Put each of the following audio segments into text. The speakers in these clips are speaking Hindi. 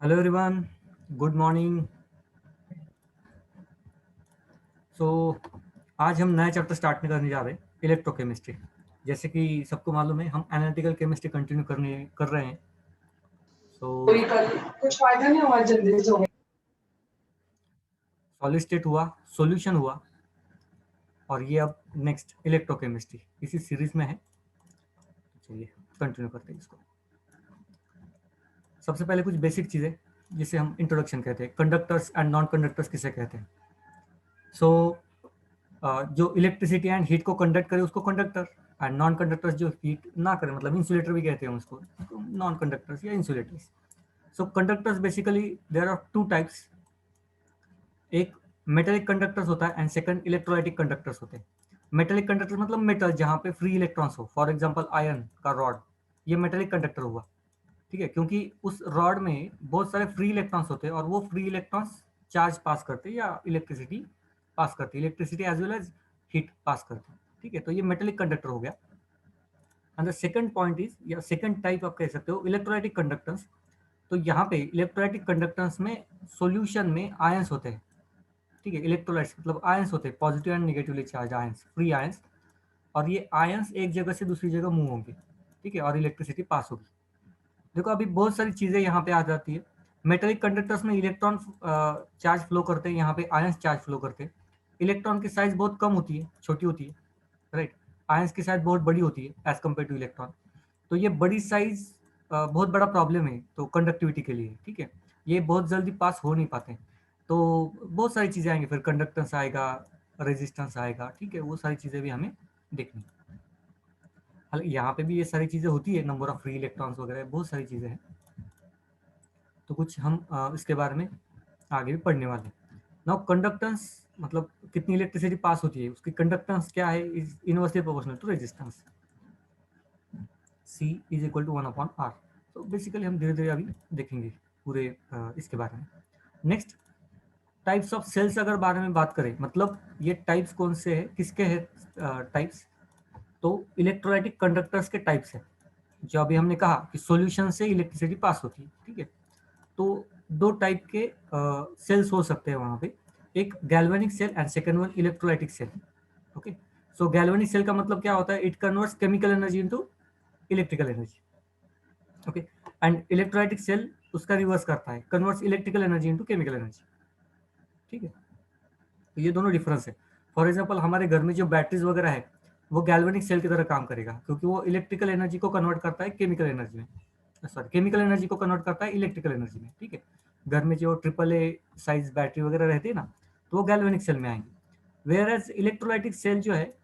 Hello everyone, good morning. So आज हम नया चैप्टर स्टार्ट करने जा रहे हैं, इलेक्ट्रोकेमिस्ट्री। जैसे कि सबको मालूम है, हम एनालिटिकल केमिस्ट्री कंटिन्यू कर रहे हैं। सो कोई कल कुछ फायदा नहीं हुआ, जल्दी से हो गया। सॉलिड स्टेट हुआ, सॉल्यूशन हुआ, और ये अब नेक्स्ट इलेक्ट्रोकेमिस्ट्री इसी सीरीज में है। चलिए कंटिन्यू करते हैं इसको। सबसे पहले कुछ बेसिक चीज़ें जिसे हम इंट्रोडक्शन कहते हैं। कंडक्टर्स एंड नॉन कंडक्टर्स किसे कहते हैं? सो जो इलेक्ट्रिसिटी एंड हीट को कंडक्ट करे उसको कंडक्टर, एंड नॉन कंडक्टर्स जो हीट ना करे, मतलब इंसुलेटर भी कहते हैं उसको, नॉन कंडक्टर्स या insulators. So conductors basically there are two types. एक मेटेलिक कंडक्टर्स होता है एंड सेकंड इलेक्ट्रोलाइटिक कंडक्टर्स होते हैं। मेटेलिक कंडक्टर मतलब मेटल जहाँ पे फ्री इलेक्ट्रॉन्स हो, फॉर एग्जांपल आयरन का रॉड, ये मेटेलिक कंडक्टर हुआ। ठीक है, क्योंकि उस रॉड में बहुत सारे फ्री इलेक्ट्रॉन्स होते हैं और वो फ्री इलेक्ट्रॉन्स चार्ज पास करते हैं या इलेक्ट्रिसिटी पास करते हैं, electricity as well as heat pass करते हैं। ठीक है, तो ये मेटेलिक कंडक्टर हो गया। And the second point is, या सेकंड टाइप आप कह सकते हो, इलेक्ट्रोलाइटिक कंडक्टेंस। तो यहाँ पे इलेक्ट्रोलाइटिक कंडक्टेंस में सॉल्यूशन में आयंस होते हैं। ठीक है, इलेक्ट्रोलाइट्स मतलब आयंस होते हैं, positive and negatively charge ions, free ions. और ये आयंस एक जगह से दूसरी जगह मूव होंगे। ठीक है, और इलेक्ट्रिसिटी पास होगी। देखो अभी बहुत सारी चीजें यहाँ पे आ जाती है। मेटेलिक कंडक्टर्स में इलेक्ट्रॉन चार्ज फ्लो करते हैं, यहाँ पे आयंस चार्ज फ्लो करते हैं। इलेक्ट्रॉन की साइज बहुत कम होती है, छोटी होती है, राइट। आयंस की साइज बहुत बड़ी होती है एज कम्पेयर टू इलेक्ट्रॉन। तो ये बड़ी साइज बहुत बड़ा प्रॉब्लम है तो कंडक्टिविटी के लिए। ठीक है, ये बहुत जल्दी पास हो नहीं पाते हैं। तो बहुत सारी चीज़ें आएंगी, फिर कंडक्टेंस आएगा, रेजिस्टेंस आएगा। ठीक है, वो सारी चीज़ें भी हमें देखनी है। हालांकि यहाँ पे भी ये सारी चीज़ें होती है, नंबर ऑफ फ्री इलेक्ट्रॉन्स वगैरह बहुत सारी चीज़ें हैं। तो कुछ हम इसके बारे में आगे भी पढ़ने वाले हैं। नाउ कंडक्टेंस मतलब कितनी इलेक्ट्रिसिटी पास होती है, उसकी कंडक्टेंस क्या है, is inversely proportional to resistance. C is equal to 1/R। तो बेसिकली हम धीरे धीरे अभी देखेंगे पूरे इसके बारे में। नेक्स्ट, टाइप्स ऑफ सेल्स अगर बारे में बात करें, मतलब ये टाइप्स कौन से हैं, किसके हैं टाइप्स? तो इलेक्ट्रोलाइटिक कंडक्टर्स के टाइप्स हैं। जो अभी हमने कहा कि सॉल्यूशन से इलेक्ट्रिसिटी पास होती है। ठीक है, तो दो टाइप के सेल्स हो सकते हैं वहाँ पे। एक galvanic cell and second one electrolytic cell. Okay, so galvanic cell का मतलब क्या होता है? It converts chemical energy into electrical energy. Okay, and electrolytic cell उसका रिवर्स करता है, converts electrical energy into chemical energy. ठीक है, तो ये दोनों डिफरेंस है। फॉर एग्जांपल हमारे घर में जो बैटरीज वगैरह है वो गैल्वेनिक सेल की तरह काम करेगा, क्योंकि वो इलेक्ट्रिकल एनर्जी को कन्वर्ट करता है केमिकल एनर्जी में, सॉरी केमिकल एनर्जी को कन्वर्ट करता है इलेक्ट्रिकल एनर्जी में। ठीक है, घर में जो AAA साइज बैटरी वगैरह रहती है ना, तो वो गैल्वेनिक सेल में आएंगी। वेयर एज इलेक्ट्रोलाइटिक सेल जो है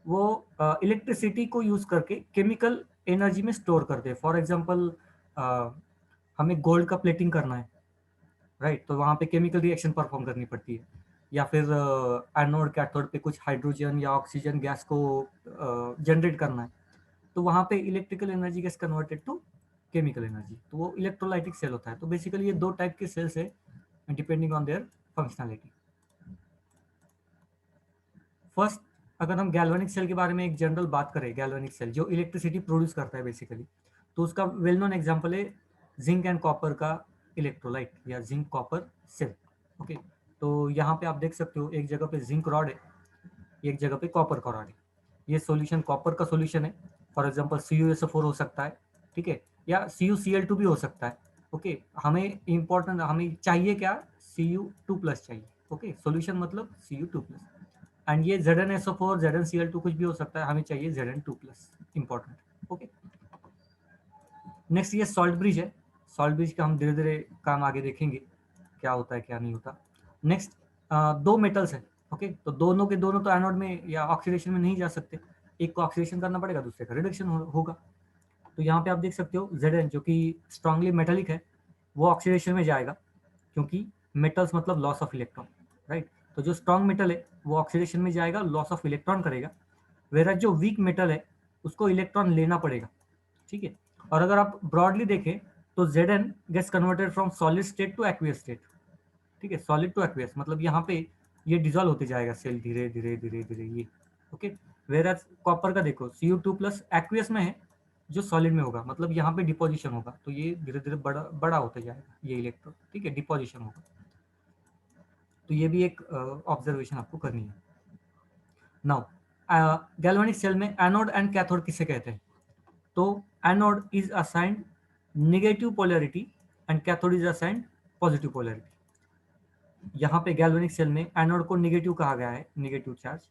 वो इलेक्ट्रिसिटी को यूज करके केमिकल एनर्जी में स्टोर करते हैं। फॉर एग्जाम्पल हमें गोल्ड का प्लेटिंग करना है, राइट, तो वहाँ पे केमिकल रिएक्शन परफॉर्म करनी पड़ती है। या फिर एनोड कैथोड पे कुछ हाइड्रोजन या ऑक्सीजन गैस को जनरेट करना है, तो वहाँ पे electrical energy gets converted to chemical energy, तो वो इलेक्ट्रोलाइटिक सेल होता है। तो बेसिकली ये दो टाइप के सेल्स है depending on their functionality. First, अगर हम गैल्वेनिक सेल के बारे में एक जनरल बात करें, गैल्वेनिक सेल जो इलेक्ट्रिसिटी प्रोड्यूस करता है बेसिकली, तो उसका वेल नोन एग्जांपल है जिंक एंड कॉपर का इलेक्ट्रोलाइट या जिंक कॉपर सेल। ओके, तो यहाँ पे आप देख सकते हो एक जगह पे जिंक रॉड है, एक जगह पे कॉपर का रॉड है। ये सॉल्यूशन कॉपर का सॉल्यूशन है, फॉर एग्जांपल CuSO4 हो सकता है। ठीक है, या CuCl2 भी हो सकता है। ओके, हमें इंपॉर्टेंट, हमें चाहिए क्या? Cu2+ चाहिए। ओके, सॉल्यूशन मतलब Cu2+। एंड ये ZnSO4 ZnCl2 कुछ भी हो सकता है, हमें चाहिए Zn2+, इंपॉर्टेंट। ओके, नेक्स्ट ये सॉल्ट ब्रिज है। सॉल्ट ब्रिज का हम धीरे धीरे काम आगे देखेंगे, क्या होता है क्या नहीं होता। नेक्स्ट, दो मेटल्स है। ओके, तो दोनों के दोनों तो एनोड में या ऑक्सीडेशन में नहीं जा सकते, एक को ऑक्सीडेशन करना पड़ेगा, दूसरे का रिडक्शन होगा। तो यहाँ पे आप देख सकते हो Zn जो कि स्ट्रांगली मेटेलिक है, वो ऑक्सीडेशन में जाएगा, क्योंकि मेटल्स मतलब लॉस ऑफ इलेक्ट्रॉन, राइट। तो जो स्ट्रॉन्ग मेटल है वो ऑक्सीडेशन में जाएगा, लॉस ऑफ इलेक्ट्रॉन करेगा। वेराज जो वीक मेटल है उसको इलेक्ट्रॉन लेना पड़ेगा। ठीक है, और अगर आप ब्रॉडली देखें तो Zn gets converted from solid state to aqueous state. ठीक है, सॉलिड टू एक्वियस मतलब यहाँ पे ये डिजॉल्व होते जाएगा सेल धीरे धीरे धीरे धीरे ये। ओके, वेराज कॉपर का देखो Cu2+ एक्वियस में है, जो सॉलिड में होगा, मतलब यहाँ पे डिपोजिशन होगा, तो ये धीरे धीरे बड़ा बड़ा होता जाएगा ये इलेक्ट्रॉन, ठीक है, डिपोजिशन होगा। तो ये भी एक ऑब्जर्वेशन आपको करनी है। नाउ गैल्वेनिक सेल में एनोड एंड कैथोड किसे कहते हैं? तो anode is assigned negative polarity and cathode is assigned positive polarity. यहाँ पे गैल्वेनिक सेल में एनोड को नेगेटिव कहा गया है, नेगेटिव चार्ज,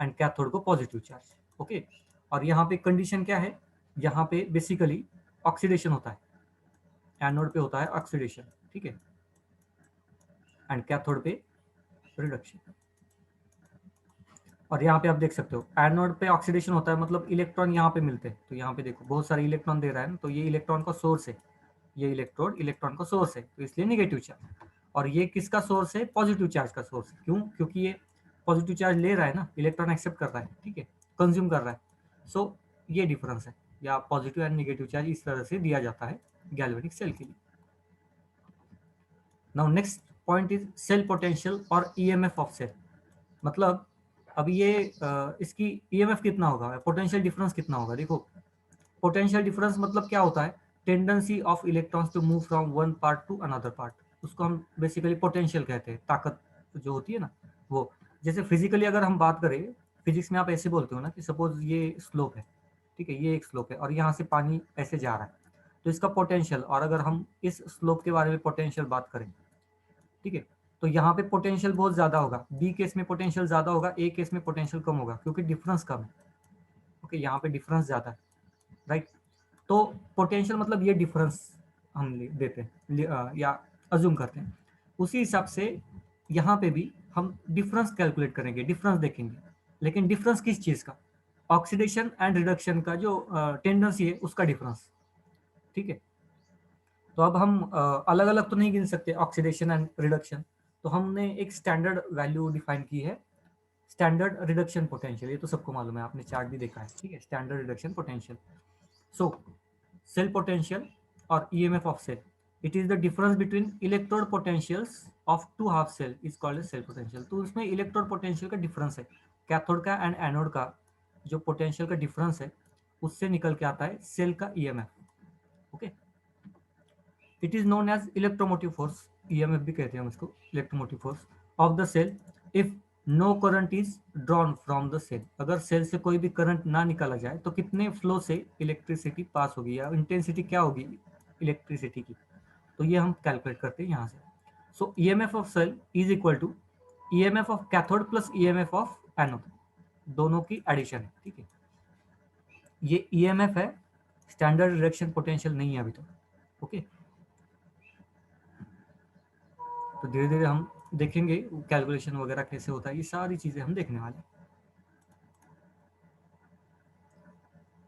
एंड कैथोड को पॉजिटिव चार्ज। ओके, और यहाँ पे कंडीशन क्या है? यहाँ पे बेसिकली ऑक्सीडेशन होता है, एनोड पे होता है ऑक्सीडेशन, ठीक है, एंड कैथोड पे रिडक्शन। और यहाँ पे आप देख सकते हो एनोड पे ऑक्सीडेशन होता है, मतलब इलेक्ट्रॉन यहाँ पे मिलते हैं। तो यहाँ पे देखो बहुत सारे इलेक्ट्रॉन दे रहा है ना, तो ये इलेक्ट्रॉन का सोर्स है, ये इलेक्ट्रोड इलेक्ट्रॉन का सोर्स है, तो इसलिए नेगेटिव चार्ज। और ये किसका सोर्स है? पॉजिटिव चार्ज का सोर्स। क्यों? क्योंकि ये पॉजिटिव चार्ज ले रहा है ना, इलेक्ट्रॉन एक्सेप्ट कर रहा है, ठीक है, कंज्यूम कर रहा है। सो ये डिफरेंस है, या पॉजिटिव एंड नेगेटिव चार्ज इस तरह से दिया जाता है गैल्वेनिक सेल के लिए। Now next point is cell potential और ईएमएफ ऑफ सेल। मतलब अब ये इसकी ईएमएफ कितना होगा, पोटेंशियल डिफरेंस कितना होगा? देखो, पोटेंशियल डिफरेंस मतलब क्या होता है? Tendency of electrons to move from one part to another part, उसको हम बेसिकली पोटेंशियल कहते हैं, ताकत जो होती है ना वो। जैसे फिजिकली अगर हम बात करें, फिजिक्स में आप ऐसे बोलते हो ना कि सपोज ये स्लोप है, ठीक है, ये एक स्लोप है और यहाँ से पानी ऐसे जा रहा है, तो इसका पोटेंशियल, और अगर हम इस स्लोप के बारे में पोटेंशियल बात करें, ठीक है, तो यहाँ पे पोटेंशियल बहुत ज्यादा होगा, बी केस में पोटेंशियल ज्यादा होगा, ए केस में पोटेंशियल कम होगा, क्योंकि डिफरेंस कम है। ओके, यहाँ पे डिफरेंस ज्यादा है, राइट। तो पोटेंशियल मतलब ये डिफरेंस हम देते हैं या अज्यूम करते हैं। उसी हिसाब से यहाँ पे भी हम डिफरेंस कैलकुलेट करेंगे, डिफरेंस देखेंगे, लेकिन डिफरेंस किस चीज़ का? ऑक्सीडेशन एंड रिडक्शन का जो टेंडेंसी है उसका डिफरेंस, ठीक है। तो अब हम अलग अलग तो नहीं गिन सकते ऑक्सीडेशन एंड रिडक्शन, तो हमने एक स्टैंडर्ड वैल्यू डिफाइन की है, स्टैंडर्ड रिडक्शन पोटेंशियल। ये तो सबको मालूम है, आपने चार्ट भी देखा है, ठीक है, standard reduction potential. So cell potential or EMF of cell. It is the difference between electrode potentials of two half cell is called as cell potential. तो उसमें इलेक्ट्रोड पोटेंशियल का डिफरेंस है, कैथोड का एंड एनोड का जो पोटेंशियल का डिफरेंस है उससे निकल के आता है सेल का EMF. Okay, it is known as electromotive force, EMF भी कहते हैं हम इसको, electromotive force of the cell if no current is drawn from the cell. अगर सेल से कोई भी करंट ना निकाला जाए तो कितने फ्लो से इलेक्ट्रिसिटी पास होगी, या इंटेंसिटी क्या होगी इलेक्ट्रिसिटी की, तो ये हम कैलकुलेट करते हैं यहाँ से। So EMF of cell is equal to EMF of cathode plus EMF of anode, दोनों की एडिशन है, ठीक है। ये ईएमएफ है, स्टैंडर्ड रिडक्शन पोटेंशियल नहीं है अभी तो। ओके, तो धीरे धीरे हम देखेंगे कैलकुलेशन वगैरह कैसे होता है, ये सारी चीजें हम देखने वाले हैं।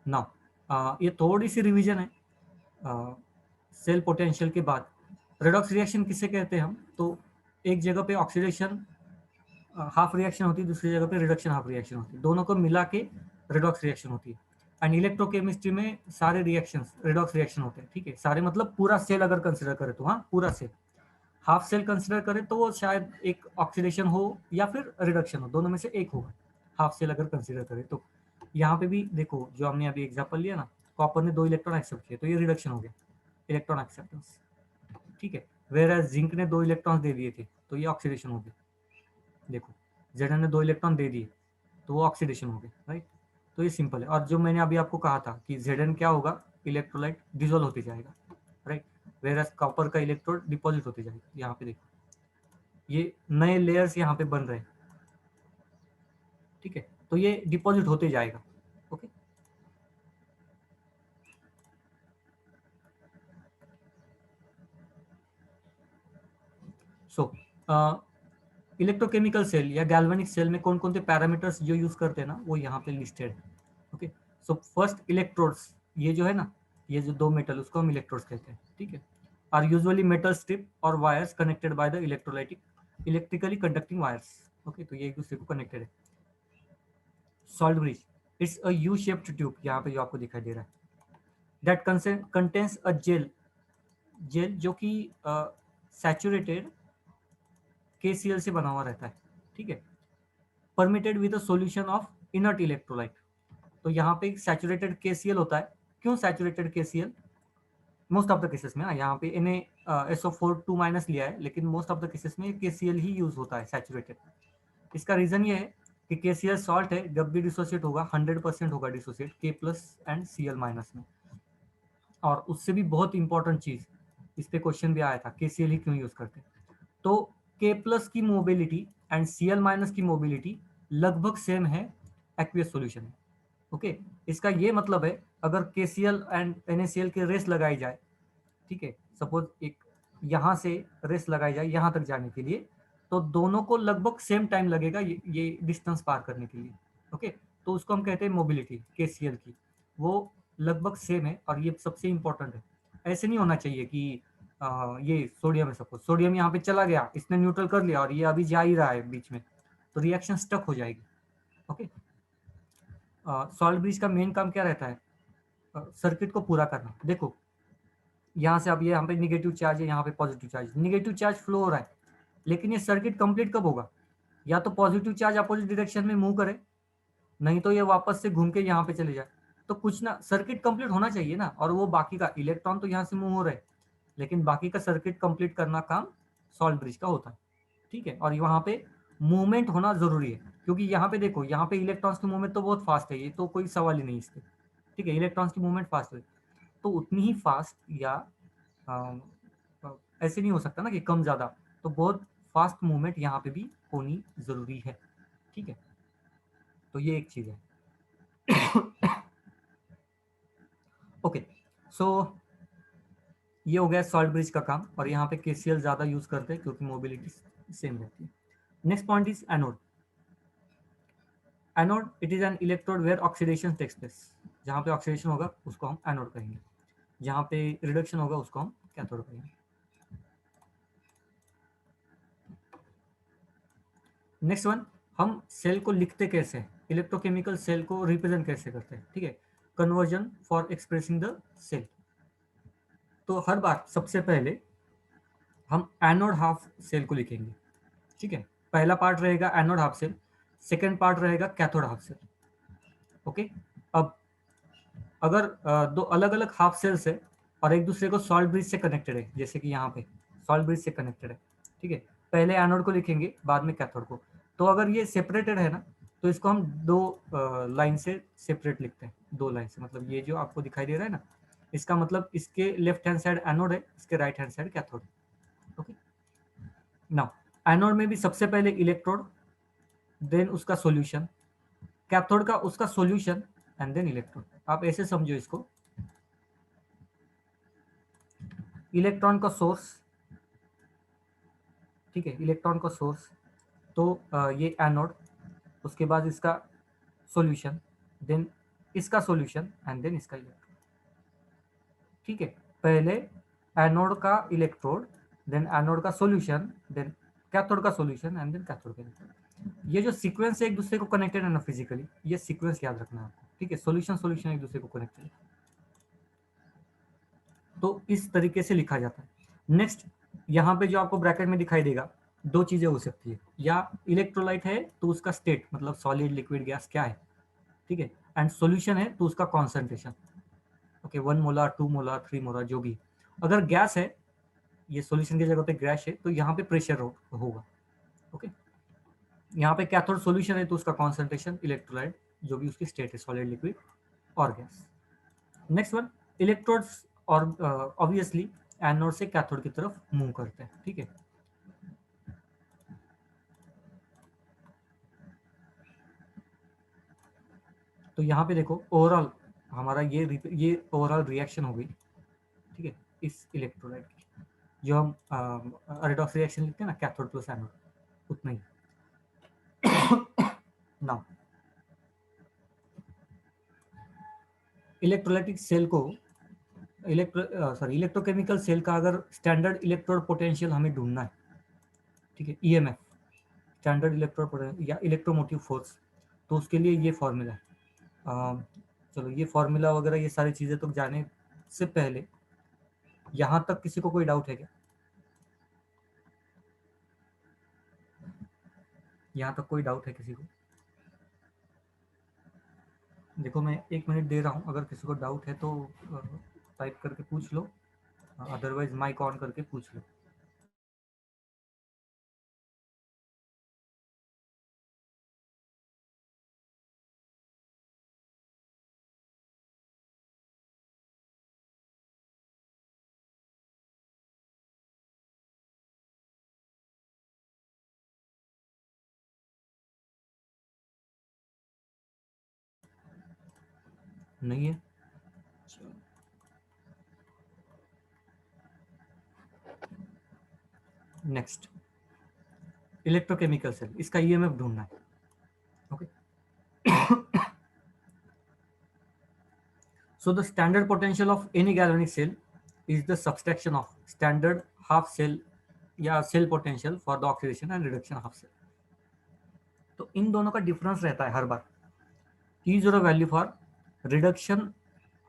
नाउ ये थोड़ी सी रिवीजन है सेल पोटेंशियल के बाद। रेडॉक्स रिएक्शन किसे कहते हैं हम? तो एक जगह पे ऑक्सीडेशन हाफ रिएक्शन होती है, दूसरी जगह पे रिडक्शन हाफ रिएक्शन होती है, दोनों को मिला के रेडॉक्स रिएक्शन होती है। एंड इलेक्ट्रोकेमिस्ट्री में सारे रिएक्शंस रेडॉक्स रिएक्शन होते हैं, ठीक है, सारे मतलब पूरा सेल अगर कंसिडर करें तो, हाँ पूरा सेल। हाफ सेल कंसिडर करें तो वो शायद एक ऑक्सीडेशन हो या फिर रिडक्शन हो, दोनों में से एक होगा, हाफ सेल अगर कंसिडर करें तो। यहाँ पे भी देखो, जो हमने अभी एग्जांपल लिया ना, कॉपर ने 2 इलेक्ट्रॉन एक्सेप्ट किए तो ये रिडक्शन हो गया, इलेक्ट्रॉन एक्सेप्टेंस, ठीक है। वेयर जिंक ने 2 इलेक्ट्रॉन दे दिए थे तो ये ऑक्सीडेशन हो गया। देखो, जेडन ने 2 इलेक्ट्रॉन दे दिए तो वो ऑक्सीडेशन हो गया, राइट। तो ये सिंपल है। और जो मैंने अभी आपको कहा था कि जेडन क्या होगा, इलेक्ट्रोलाइट डिजोल्व होती जाएगा, राइट, वेयर कॉपर का इलेक्ट्रोड डिपॉजिट होती जाएगा। यहाँ पे देखो, ये नए लेयर्स यहाँ पे बन रहे हैं, ठीक है, तो ये डिपॉजिट होते जाएगा। ओके, सो इलेक्ट्रोकेमिकल सेल या गैल्वेनिक सेल में कौन कौन से पैरामीटर्स जो यूज करते हैं ना, वो यहाँ पे लिस्टेड है। ओके, सो फर्स्ट इलेक्ट्रोड्स, ये जो है ना, ये जो 2 मेटल, उसको हम इलेक्ट्रोड्स कहते हैं, ठीक है, आर यूजुअली मेटल स्ट्रिप और wires connected by the electrolytic electrically conducting wires. Okay, तो ये एक दूसरे को कनेक्टेड है। Salt bridge, it's a U shaped tube, यहाँ पे जो आपको दिखाई दे रहा है, that contains a gel, gel जो कि सैचुरेटेड KCl से बना हुआ रहता है, ठीक है, permitted with a solution of inert electrolyte. तो यहाँ पे सैचुरेटेड KCl होता है क्यों saturated KCl? Most of the cases में, यहाँ पे NaSO4 2 माइनस लिया है, लेकिन मोस्ट ऑफ द केसेस में KCl ही यूज होता है सैचुरेटेड। इसका रीजन ये है कि KCl सॉल्ट है, जब भी डिसोसिएट होगा 100% होगा dissociate K plus and Cl minus में। और उससे भी बहुत इंपॉर्टेंट चीज, इस पे क्वेश्चन भी आया था, KCl ही क्यों यूज करते हैं? तो K प्लस की मोबिलिटी एंड Cl माइनस की मोबिलिटी लगभग सेम है एक्वियस सॉल्यूशन में। ओके, इसका ये मतलब है अगर KCl एंड NaCl की रेस लगाई जाए, ठीक है, सपोज एक यहाँ से रेस लगाई जाए यहाँ तक जाने के लिए, तो दोनों को लगभग सेम टाइम लगेगा ये डिस्टेंस पार करने के लिए। ओके, तो उसको हम कहते हैं मोबिलिटी KCl की, वो लगभग सेम है और ये सबसे इंपॉर्टेंट है। ऐसे नहीं होना चाहिए कि ये सोडियम है, सपोज सोडियम यहाँ पे चला गया, इसने न्यूट्रल कर लिया और ये अभी जा ही रहा है बीच में, तो रिएक्शन स्टक हो जाएगी। ओके, सॉल्ट ब्रिज का मेन काम क्या रहता है? सर्किट को पूरा करना। देखो यहाँ से अब ये यहाँ पे निगेटिव चार्ज है, यहाँ पे positive charge, negative charge flow हो रहा है, लेकिन ये सर्किट कंप्लीट कब होगा? या तो पॉजिटिव चार्ज अपोजिट डायरेक्शन में मूव करे, नहीं तो ये वापस से घूम के यहाँ पे चले जाए। तो कुछ ना, सर्किट कंप्लीट होना चाहिए ना, और वो बाकी का इलेक्ट्रॉन तो यहाँ से मूव हो रहे हैं, लेकिन बाकी का सर्किट कंप्लीट करना काम सॉल्ट ब्रिज का होता है। ठीक है, और वहाँ पे मूवमेंट होना जरूरी है, क्योंकि यहाँ पे देखो, यहाँ पे इलेक्ट्रॉन्स की मूवमेंट तो बहुत फास्ट है, ये तो कोई सवाल ही नहीं इसके। ठीक है, इलेक्ट्रॉन्स की मूवमेंट फास्ट है, तो उतनी ही फास्ट या ऐसे नहीं हो सकता ना कि कम ज़्यादा, तो बहुत फास्ट मूवमेंट यहाँ पे भी होनी ज़रूरी है। ठीक है, तो ये एक चीज़ है। ओके, सो ये हो गया सॉल्ट ब्रिज का काम, और यहाँ पे KCl ज़्यादा यूज़ करते हैं क्योंकि मोबिलिटी सेम रहती है। Next point is anode. Anode it is an electrode where oxidation takes place. जहाँ पे ऑक्सीडेशन होगा उसको हम एनोड कहेंगे, जहाँ पे रिडक्शन होगा उसको हम कैथोड कहेंगे। नेक्स्ट वन, हम सेल को लिखते कैसे हैं, इलेक्ट्रोकेमिकल सेल को रिप्रेजेंट कैसे करते हैं? ठीक है, conversion for expressing the cell. तो हर बार सबसे पहले हम एनोड हाफ सेल को लिखेंगे। ठीक है, पहला पार्ट रहेगा anode half cell, second part रहेगा कैथोड हाफ सेल। ओके, अब अगर दो अलग अलग हाफ सेल्स है और एक दूसरे को सॉल्ट ब्रिज से कनेक्टेड है, जैसे कि यहाँ पे सॉल्ट ब्रिज से कनेक्टेड है, ठीक है, पहले एनोड को लिखेंगे बाद में कैथोड को। तो अगर ये सेपरेटेड है ना, तो इसको हम दो लाइन से सेपरेट लिखते हैं, दो लाइन से, मतलब ये जो आपको दिखाई दे रहा है ना, इसका मतलब इसके लेफ्ट हैंड साइड एनोड है, इसके right hand side cathode. Okay, now anode में भी सबसे पहले इलेक्ट्रोड, देन उसका सॉल्यूशन, कैथोड का उसका सॉल्यूशन एंड देन इलेक्ट्रोड। आप ऐसे समझो इसको, इलेक्ट्रॉन का सोर्स, ठीक है, इलेक्ट्रॉन का सोर्स, तो ये एनोड, उसके बाद इसका सॉल्यूशन, देन इसका सॉल्यूशन एंड देन इसका इलेक्ट्रोड। ठीक है, पहले एनोड का इलेक्ट्रोड, देन एनोड का सॉल्यूशन, देन कैथोड का सॉल्यूशन एंड देन कैथोड का इलेक्ट्रोड। ये जो सीक्वेंस है एक दूसरे को कनेक्टेड है ना फिजिकली, ये सीक्वेंस याद रखना है आपको। ठीक है, सॉल्यूशन सॉल्यूशन एक दूसरे को कनेक्टेड है, तो इस तरीके से लिखा जाता है। नेक्स्ट, यहाँ पे जो आपको ब्रैकेट में दिखाई देगा, दो चीजें हो सकती है, या इलेक्ट्रोलाइट है तो उसका स्टेट मतलब सॉलिड लिक्विड गैस क्या है, ठीक है, एंड सॉल्यूशन है तो उसका concentration. Okay, 1 molar 2 molar 3 molar जो भी। अगर गैस है, ये सॉल्यूशन की जगह पे गैस है, तो यहाँ पे प्रेशर होगा। ओके, यहाँ पे कैथोड सॉल्यूशन है तो उसका कॉन्सेंट्रेशन, इलेक्ट्रोलाइट जो भी उसकी स्टेट है, सॉलिड लिक्विड और गैस। नेक्स्ट वन, इलेक्ट्रोड्स और ऑब्वियसली एनोड से कैथोड की तरफ मूव करते हैं। ठीक है, तो यहाँ पे देखो ओवरऑल हमारा ये ओवरऑल रिएक्शन हो गई। ठीक है, इस इलेक्ट्रोलाइट की, जो हम रेडॉक्स रिएक्शन लिखते हैं ना, कैथोड प्लस एनोड, उतना ही। नाउ इलेक्ट्रोलाइटिक सेल को इलेक्ट्रोकेमिकल सेल का अगर स्टैंडर्ड इलेक्ट्रोड पोटेंशियल हमें ढूंढना है, ठीक है, EMF, स्टैंडर्ड इलेक्ट्रोड पोटेंशियल या इलेक्ट्रोमोटिव फोर्स, तो उसके लिए ये फॉर्मूला है। चलो ये फॉर्मूला वगैरह ये सारी चीज़ें तो जाने से पहले, यहाँ तक किसी को कोई डाउट है क्या? यहाँ तक कोई डाउट है किसी को? देखो मैं 1 मिनट दे रहा हूँ, अगर किसी को डाउट है तो टाइप करके पूछ लो, अदरवाइज माइक ऑन करके पूछ लो। नहीं है? नेक्स्ट, इलेक्ट्रोकेमिकल सेल, इसका ईएमएफ ढूंढना है। Okay, so the standard potential of any galvanic cell is the subtraction of standard half cell या cell potential for the oxidation and reduction half cell. तो इन दोनों का डिफरेंस रहता है हर बार। E0 value for reduction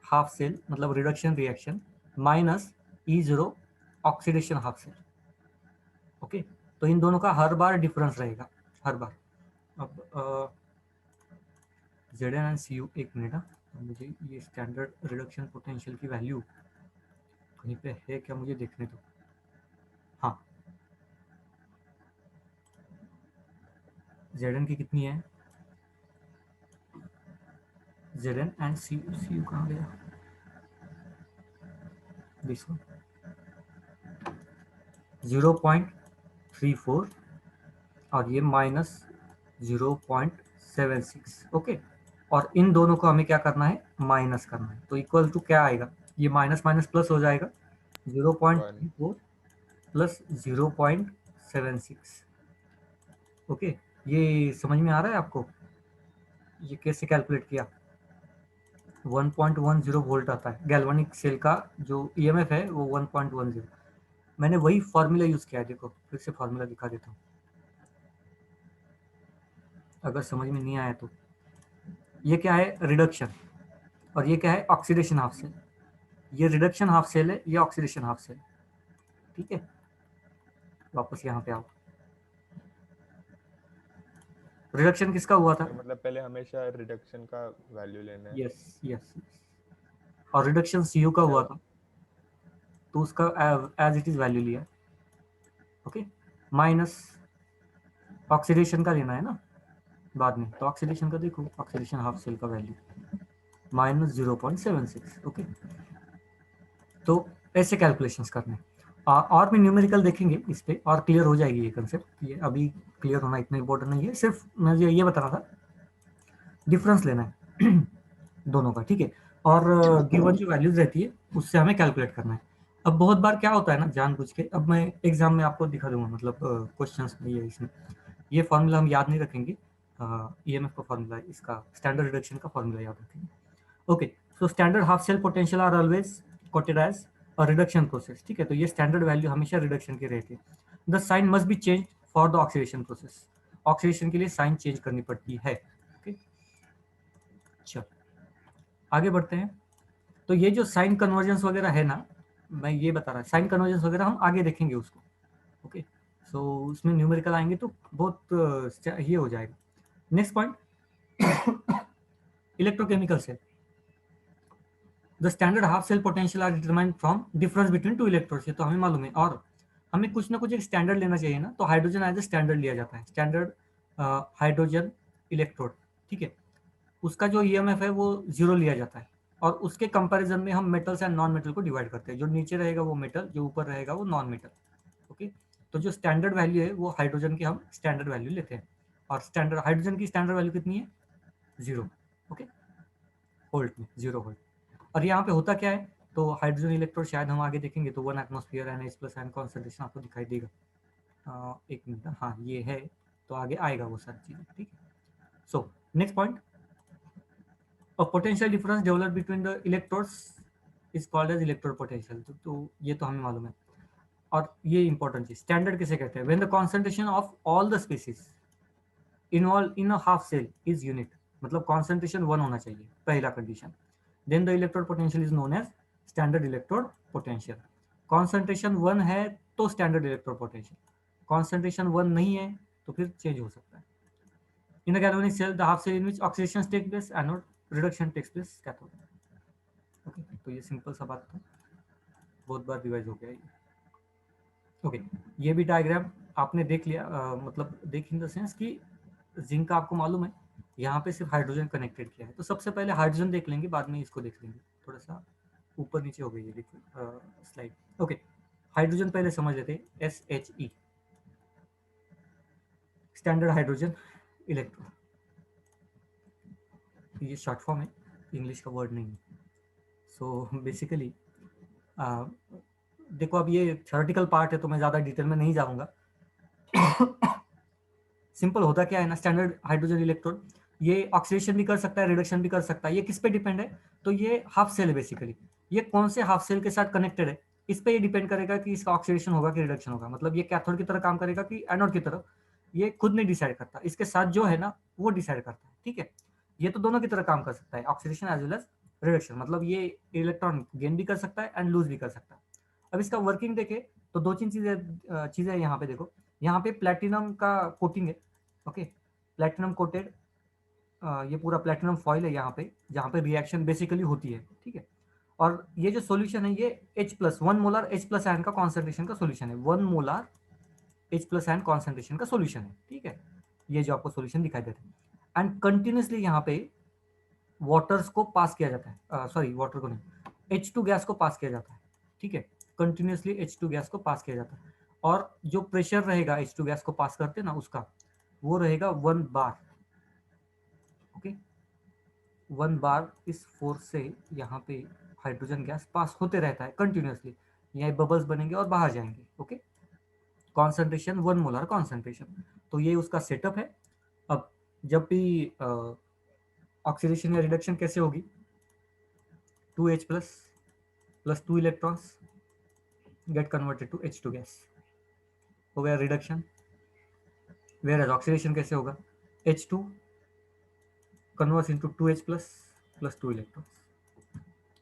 half cell मतलब reduction reaction minus E0 oxidation half cell. Okay, तो इन दोनों का हर बार डिफरेंस रहेगा, हर बार। अब Z N and C U, एक मिनट, मुझे ये स्टैंडर्ड रिडक्शन पोटेंशियल की वैल्यू कहीं पे है क्या, मुझे देखने दो। हाँ, जेड एन की कितनी है, Z N and C U कहाँ गया, दिस वन 0.34 और ये माइनस 0.76। ओके, और इन दोनों को हमें क्या करना है, माइनस करना है। तो इक्वल टू क्या आएगा, ये माइनस माइनस प्लस हो जाएगा, 0.34 प्लस 0.76। ओके, ये समझ में आ रहा है आपको, ये कैसे कैलकुलेट किया। 1.10 वोल्ट आता है गैल्वेनिक सेल का, जो ईएमएफ है वो 1.10। मैंने वही फॉर्मूला यूज किया है, देखो फिर से फॉर्मूला दिखा देता हूँ अगर समझ में नहीं आया तो। ये क्या है, रिडक्शन, और ये क्या है, ऑक्सीडेशन हाफ सेल। ये रिडक्शन हाफ सेल है, ये ऑक्सीडेशन हाफ सेल। ठीक है, वापस यहाँ पे आओ। रिडक्शन किसका हुआ था, मतलब पहले हमेशा रिडक्शन का वैल्यू लेना है। यस यस, और रिडक्शन सीयू का हुआ था तो उसका एज इट इज वैल्यू लिया। ओके, माइनस ऑक्सीडेशन का लेना है ना बाद में, तो ऑक्सीडेशन का देखो, ऑक्सीडेशन हाफ सेल का वैल्यू माइनस 0.76। ओके, तो ऐसे कैलकुलेशंस करने और भी न्यूमेरिकल देखेंगे इस पे, और क्लियर हो जाएगी ये कंसेप्ट। ये अभी क्लियर होना इतना इंपॉर्टेंट नहीं है, सिर्फ मुझे ये बता रहा था डिफरेंस लेना है दोनों का। ठीक है, और गिवन जो वैल्यूज रहती है उससे हमें कैलकुलेट करना है। अब बहुत बार क्या होता है ना, जानबूझ के, अब मैं एग्जाम में आपको दिखा दूंगा, मतलब क्वेश्चंस में ये इसमें ये फॉर्मूला हम याद नहीं रखेंगे, ईएमएफ का फॉर्मूला, इसका स्टैंडर्ड रिडक्शन का फॉर्मूला याद रखेंगे। Okay, so standard half cell potential are always quoted as a reduction process. ठीक है, तो ये स्टैंडर्ड वैल्यू हमेशा रिडक्शन की रहती है। The sign must be change for the oxidation process, oxidation के लिए साइन चेंज करनी पड़ती है। ओके, चलो आगे बढ़ते हैं। तो ये जो साइन कन्वर्जेंस वगैरह है ना, मैं ये बता रहा, साइन कन्वर्जेंस वगैरह हम आगे देखेंगे उसको। ओके, सो उसमें न्यूमेरिकल आएंगे तो बहुत ये हो जाएगा। Next point, electrochemical cell. The standard half cell potential are determined from difference between two electrodes, ये तो हमें मालूम है, और हमें कुछ ना कुछ एक स्टैंडर्ड लेना चाहिए ना, तो हाइड्रोजन एज ए स्टैंडर्ड लिया जाता है, स्टैंडर्ड हाइड्रोजन इलेक्ट्रोड। ठीक है, उसका जो ईएमएफ है वो 0 लिया जाता है, और उसके कंपैरिजन में हम मेटल्स एंड नॉन मेटल को डिवाइड करते हैं। जो नीचे रहेगा वो मेटल, जो ऊपर रहेगा वो नॉन मेटल। ओके, तो जो स्टैंडर्ड वैल्यू है वो हाइड्रोजन की हम स्टैंडर्ड वैल्यू लेते हैं, और स्टैंडर्ड हाइड्रोजन की स्टैंडर्ड वैल्यू कितनी है, 0। ओके, वोल्ट में 0 वोल्ट। और यहाँ पे होता क्या है, तो हाइड्रोजन इलेक्ट्रोड शायद हम आगे देखेंगे, तो 1 एटमॉस्फेयर NH+ आयन कॉन्सेंट्रेशन आपको दिखाई देगा। एक मिनट, हाँ ये है, तो आगे आएगा वो सारी चीज़ें। ठीक है, so next point, a potential difference developed between the electrodes is called as electrode potential। तो ये तो हमें मालूम है। और ये इंपॉर्टेंट चीज, स्टैंडर्ड किसे कहते हैं, when the concentration of all the species involved in a half cell is unit, मतलब concentration 1 होना चाहिए, पहला condition, then the electrode potential is known as standard electrode potential। concentration 1 है तो standard electrode potential, concentration 1 नहीं है तो फिर चेंज हो सकता है। In a galvanic cell, the half cell in which oxidations take place, anode reduction takes place cathode. Okay, तो ये सिंपल सा बात था, बहुत बार रिवाइज हो गया ये। ओके, ये भी डायग्राम आपने देख लिया, मतलब देख इन द सेंस कि जिंक का आपको मालूम है यहाँ पे सिर्फ हाइड्रोजन कनेक्टेड किया है, तो सबसे पहले हाइड्रोजन देख लेंगे, बाद में इसको देख लेंगे। थोड़ा सा ऊपर नीचे हो गई है देखिए स्लाइड। ओके, हाइड्रोजन पहले समझ लेते हैं, SHE, स्टैंडर्ड हाइड्रोजन इलेक्ट्रोड, ये शॉर्ट फॉर्म है, इंग्लिश का वर्ड नहीं है। सो बेसिकली देखो, अब ये थ्योरेटिकल पार्ट है तो मैं ज़्यादा डिटेल में नहीं जाऊँगा। सिंपल होता क्या है ना, स्टैंडर्ड हाइड्रोजन इलेक्ट्रोड ये ऑक्सीडेशन भी कर सकता है, रिडक्शन भी कर सकता है। ये किस पे डिपेंड है, तो ये हाफ सेल है बेसिकली, ये कौन से हाफ सेल के साथ कनेक्टेड है इस पे ये डिपेंड करेगा कि इसका ऑक्सीडेशन होगा कि रिडक्शन होगा। मतलब ये कैथोड की तरह काम करेगा कि एनोड की तरह, ये खुद नहीं डिसाइड करता, इसके साथ जो है ना वो डिसाइड करता है। ठीक है, ये तो दोनों की तरह काम कर सकता है, oxidation as well as reduction. मतलब ये इलेक्ट्रॉन गेन भी कर सकता है एंड लूज भी कर सकता है। अब इसका वर्किंग देखे तो दो तीन चीजें यहाँ पे देखो, यहाँ पे प्लेटिनम का कोटिंग है। ओके, प्लेटिनम कोटेड, ये पूरा प्लेटिनम फॉइल है यहाँ पे, जहाँ पे रिएक्शन बेसिकली होती है। ठीक है, और ये जो सॉल्यूशन है ये H+, 1 मोलर H+ आयन का कॉन्सेंट्रेशन का सॉल्यूशन है, 1 मोलर H+ आयन कॉन्सेंट्रेशन का सॉल्यूशन है। ठीक है, ये जो आपको सॉल्यूशन दिखाई देता है, एंड कंटिन्यूसली यहाँ पे वाटर्स को पास किया जाता है, सॉरी वाटर को नहीं, H2 गैस को पास किया जाता है। ठीक है, कंटिन्यूसली H2 गैस को पास किया जाता है, और जो प्रेशर रहेगा H2 गैस को पास करते ना उसका, वो रहेगा 1 बार। ओके, 1 बार इस फोर्स से यहाँ पे हाइड्रोजन गैस पास होते रहता है कंटिन्यूसली, यहाँ बबल्स बनेंगे और बाहर जाएंगे। ओके, कॉन्सेंट्रेशन 1 मोलर कॉन्सेंट्रेशन, तो ये उसका सेटअप है। अब जब भी ऑक्सीडेशन या रिडक्शन कैसे होगी, 2H+ plus 2 electrons get converted to H2 gas, हो गया रिडक्शन। वेयर एज ऑक्सीडेशन कैसे होगा, H2 converts into 2H+ plus 2 electrons,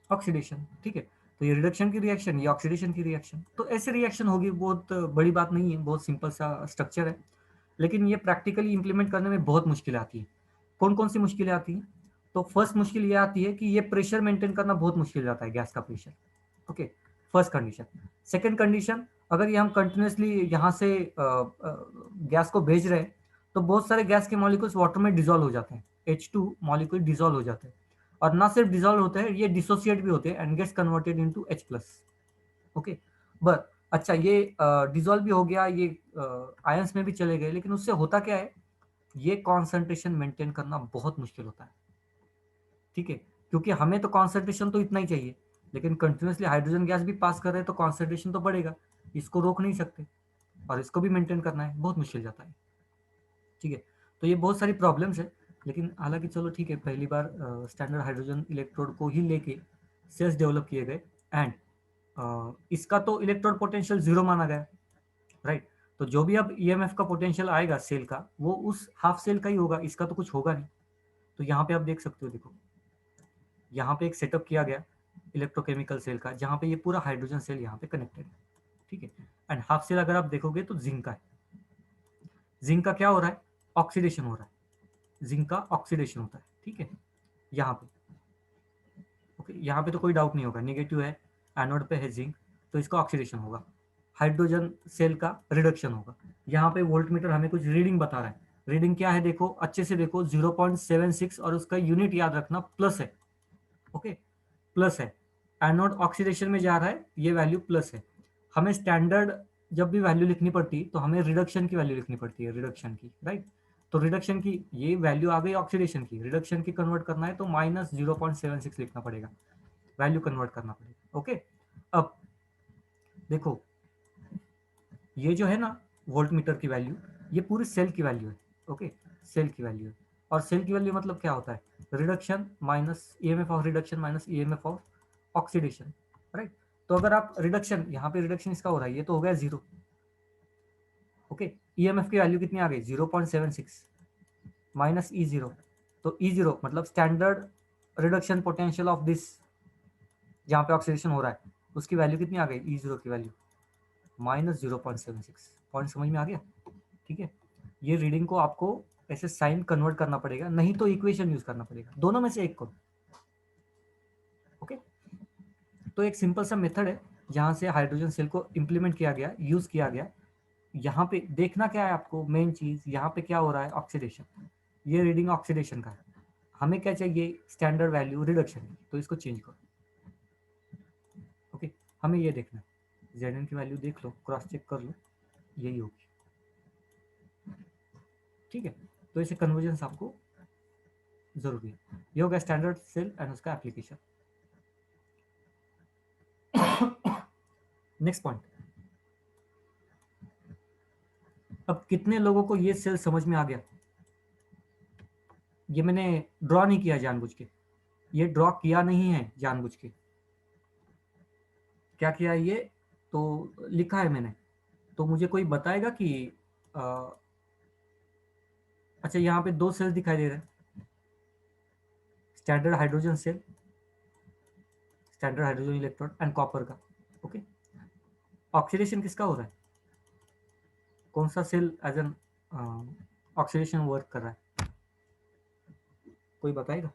oxidation. ठीक है, तो ये रिडक्शन की रिएक्शन, ये ऑक्सीडेशन की रिएक्शन, तो ऐसे रिएक्शन होगी, बहुत बड़ी बात नहीं है, बहुत सिंपल सा स्ट्रक्चर है। लेकिन ये प्रैक्टिकली इंप्लीमेंट करने में बहुत मुश्किल आती है। कौन कौन सी मुश्किलें आती हैं, तो फर्स्ट मुश्किल ये आती है कि ये प्रेशर मेंटेन करना बहुत मुश्किल जाता है, गैस का pressure. Okay, first condition. Second condition, अगर ये हम कंटिन्यूसली यहाँ से गैस को भेज रहे हैं तो बहुत सारे गैस के मॉलिक्यूल्स वाटर में डिजोल्व हो जाते हैं, H2 मॉलिक्यूल डिजोल्व हो जाते हैं, और ना सिर्फ डिजोल्व होते हैं, ये डिसोसिएट भी होते हैं and gets converted into H+। Okay, but अच्छा ये डिजोल्व भी हो गया, ये आयंस में भी चले गए, लेकिन उससे होता क्या है, ये कॉन्सेंट्रेशन मेंटेन करना बहुत मुश्किल होता है। ठीक है, क्योंकि हमें तो कॉन्सेंट्रेशन तो इतना ही चाहिए, लेकिन कंटिन्यूसली हाइड्रोजन गैस भी पास कर रहे हैं तो कॉन्सेंट्रेशन तो बढ़ेगा, इसको रोक नहीं सकते, और इसको भी मेंटेन करना है, बहुत मुश्किल जाता है। ठीक है, तो ये बहुत सारी प्रॉब्लम्स है, लेकिन हालांकि चलो ठीक है, पहली बार स्टैंडर्ड हाइड्रोजन इलेक्ट्रोड को ही लेके सेल्स डेवलप किए गए, एंड इसका तो इलेक्ट्रोड पोटेंशियल 0 माना गया, राइट। तो जो भी अब EMF का पोटेंशियल आएगा सेल का, वो उस हाफ सेल का ही होगा, इसका तो कुछ होगा नहीं। तो यहाँ पे आप देख सकते हो, देखो यहाँ पे एक सेटअप किया गया इलेक्ट्रोकेमिकल सेल का, जहाँ पे ये पूरा हाइड्रोजन सेल यहाँ पे कनेक्टेड है। ठीक है, एंड हाफ सेल अगर आप देखोगे तो जिंक का है, जिंक का क्या हो रहा है, ऑक्सीडेशन हो रहा है, जिंक का ऑक्सीडेशन होता है। ठीक है, यहाँ पे ओके, यहाँ पे तो कोई डाउट नहीं होगा, नेगेटिव है, एनोड पे है जिंक, तो इसका ऑक्सीडेशन होगा, हाइड्रोजन सेल का रिडक्शन होगा। यहाँ पे वोल्टमीटर हमें कुछ रीडिंग बता रहा है, रीडिंग क्या है देखो, अच्छे से देखो, 0.76, और उसका यूनिट याद रखना प्लस है। ओके, प्लस है, एनोड ऑक्सीडेशन में जा रहा है, ये वैल्यू प्लस है। हमें स्टैंडर्ड जब भी वैल्यू लिखनी पड़ती तो हमें रिडक्शन की वैल्यू लिखनी पड़ती है, रिडक्शन की, राइट। तो रिडक्शन की ये वैल्यू आ गई ऑक्सीडेशन की, रिडक्शन की कन्वर्ट करना है तो -0.76 लिखना पड़ेगा, वैल्यू कन्वर्ट करना पड़ेगा। ओके, अब देखो ये जो है ना वोल्टमीटर की वैल्यू, ये पूरी सेल की वैल्यू है। ओके, सेल की वैल्यू है, और सेल की वैल्यू मतलब क्या होता है, reduction minus EMF of reduction minus EMF of oxidation, right. तो अगर आप रिडक्शन, यहाँ पे रिडक्शन इसका हो रहा है, ये तो हो गया 0। ओके, EMF की वैल्यू कितनी आ गई, 0.76 माइनस E0, तो E0 मतलब standard reduction potential of this, जहाँ पे ऑक्सीडेशन हो रहा है, उसकी वैल्यू कितनी आ गई, E0 की वैल्यू -0.76। पॉइंट समझ में आ गया। ठीक है, ये रीडिंग को आपको ऐसे साइन कन्वर्ट करना पड़ेगा, नहीं तो इक्वेशन यूज करना पड़ेगा, दोनों में से एक करो। ओके, तो एक सिंपल सा मेथड है जहां से हाइड्रोजन सेल को इंप्लीमेंट किया गया, यूज किया गया। यहाँ पे देखना क्या है आपको, मेन चीज यहाँ पे क्या हो रहा है, ऑक्सीडेशन। ये रीडिंग ऑक्सीडेशन का है, हमें क्या चाहिए, स्टैंडर्ड वैल्यू रिडक्शन की, तो इसको चेंज करो। ओके, हमें ये देखना है, Zn की वैल्यू देख लो, क्रॉस चेक कर लो, यही होगी। ठीक है, तो इसे कन्वर्जेंस आपको जरूरी है। ये हो गया स्टैंडर्ड सेल एंड उसका एप्लीकेशन। नेक्स्ट पॉइंट, अब कितने लोगों को ये सेल समझ में आ गया? ये मैंने ड्रॉ नहीं किया जानबूझ के, ये ड्रॉ किया नहीं है जानबूझ के। क्या किया है ये, तो लिखा है मैंने। तो मुझे कोई बताएगा कि अच्छा यहाँ पे दो सेल्स दिखाई दे रहे हैं, standard hydrogen cell, standard hydrogen electrode and copper का। ओके, ऑक्सीडेशन किसका हो रहा है, कौन सा cell as an oxidation work कर रहा है, कोई बताएगा?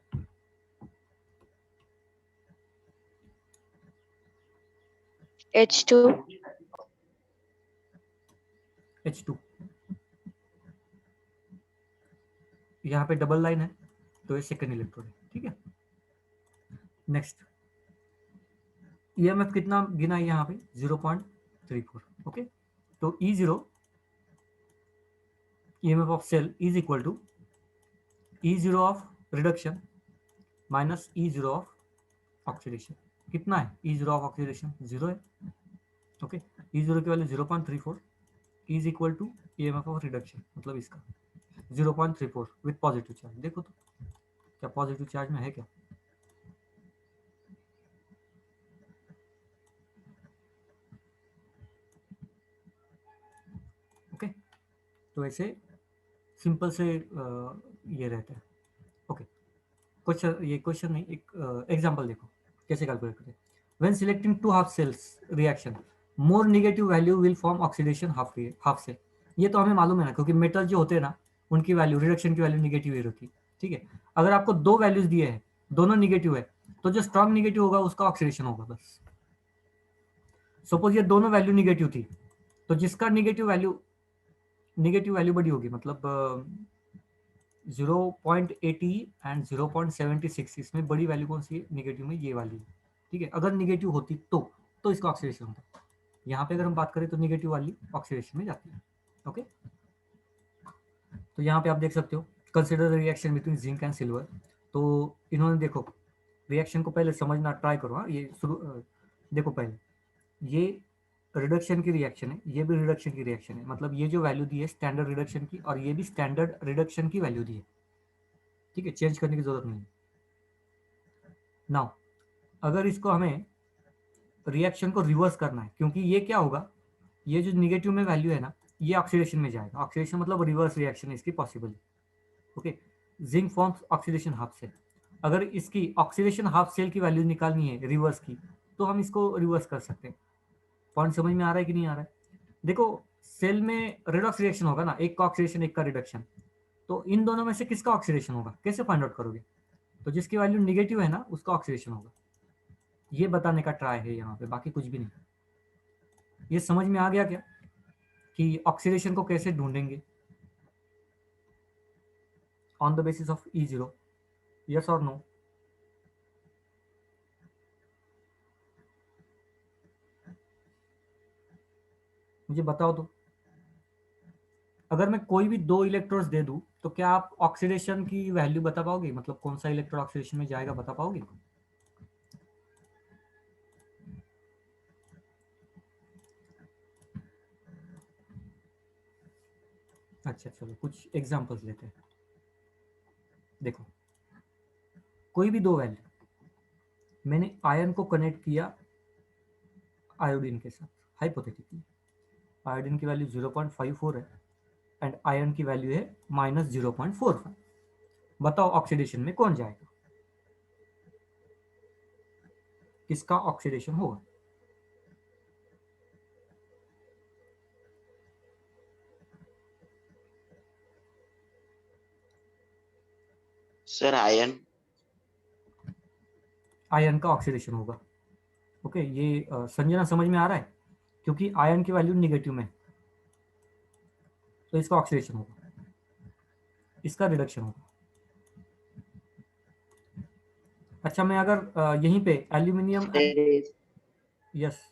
H2. H2, यहाँ पे डबल लाइन है तो ये सेकेंड इलेक्ट्रोड है। ठीक है, नेक्स्ट, ईएमएफ कितना गिना है यहाँ पे, 0.34। ओके, तो E0 EMF of cell is equal to E0 of reduction minus E0 of oxidation. कितना है E0 ऑफ ऑक्सीडेशन, 0 है। ओके, E0 की value 0.34 is equal to EMF of reduction, मतलब इसका 0.34 विथ पॉजिटिव चार्ज। देखो तो क्या पॉजिटिव चार्ज में है क्या? ओके, तो ऐसे सिंपल से ये रहता है। ओके, क्वेश्चन, ये क्वेश्चन नहीं, एक एग्जांपल देखो कैसे कैलकुलेट करें। When selecting two half cells reaction, more negative value will form oxidation half cell. ये तो हमें मालूम है ना, क्योंकि मेटल जो होते हैं ना उनकी वैल्यू, रिडक्शन की वैल्यू नेगेटिव ही रहती है। ठीक है, अगर आपको दो वैल्यूज दिए हैं, दोनों नेगेटिव है, तो जो स्ट्रॉन्ग नेगेटिव होगा उसका ऑक्सीडेशन होगा बस। सपोज ये दोनों वैल्यू नेगेटिव थी, तो जिसका नेगेटिव वैल्यू बड़ी होगी, मतलब 0.80 एंड 0.76, इसमें बड़ी वैल्यू कौन सी है, नेगेटिव में ये वाली है। ठीक है, अगर नेगेटिव होती तो इसका ऑक्सीडेशन होता। यहाँ पे अगर हम बात करें तो नेगेटिव वाली ऑक्सीडेशन में जाती है। ओके, तो यहाँ पे आप देख सकते हो, consider the reaction between zinc and silver. तो इन्होंने देखो, रिएक्शन को पहले समझना ट्राई करो। हाँ, ये शुरू देखो, पहले ये रिडक्शन की रिएक्शन है, ये भी रिडक्शन की रिएक्शन है, मतलब ये जो वैल्यू दी है स्टैंडर्ड रिडक्शन की, और ये भी स्टैंडर्ड रिडक्शन की वैल्यू दी है। ठीक है, चेंज करने की जरूरत नहीं है। नाउ अगर इसको हमें रिएक्शन को रिवर्स करना है, क्योंकि ये क्या होगा, ये जो निगेटिव में वैल्यू है ना, ये ऑक्सीडेशन में जाएगा। ऑक्सीडेशन मतलब रिवर्स रिएक्शन इसकी पॉसिबल है। Okay, zinc forms oxidation half cell. अगर इसकी ऑक्सीडेशन हाफ सेल की वैल्यू निकालनी है रिवर्स की, तो हम इसको रिवर्स कर सकते हैं। पॉइंट समझ में आ रहा है कि नहीं आ रहा है? देखो, सेल में रेडॉक्स रिएक्शन होगा ना, एक का ऑक्सीडेशन एक का रिडक्शन, तो इन दोनों में से किसका ऑक्सीडेशन होगा, कैसे फाइंड आउट करोगे? तो जिसकी वैल्यू निगेटिव है ना उसका ऑक्सीडेशन होगा। ये बताने का ट्राई है यहाँ पे, बाकी कुछ भी नहीं। ये समझ में आ गया क्या कि ऑक्सीडेशन को कैसे ढूंढेंगे on the basis of E0? Yes और नो? मुझे बताओ तो, अगर मैं कोई भी दो इलेक्ट्रोड्स दे दूं तो क्या आप ऑक्सीडेशन की वैल्यू बता पाओगे, मतलब कौन सा इलेक्ट्रोड ऑक्सीडेशन में जाएगा बता पाओगे? अच्छा चलो, कुछ एग्जांपल्स लेते हैं। देखो, कोई भी दो वैल्यू, मैंने आयन को कनेक्ट किया आयोडीन के साथ, हाइपोथेटिकली आयोडीन की वैल्यू 0.54 है एंड आयन की वैल्यू है -0.45। बताओ ऑक्सीडेशन में कौन जाएगा, किसका ऑक्सीडेशन होगा? Sir ion. आयन का ऑक्सीडेशन होगा। ओके, ये संजना समझ में आ रहा है, क्योंकि आयन की वैल्यू नेगेटिव में, तो इसका ऑक्सीडेशन होगा, इसका रिडक्शन होगा। अच्छा, मैं अगर यहीं पे एल्यूमिनियम, यस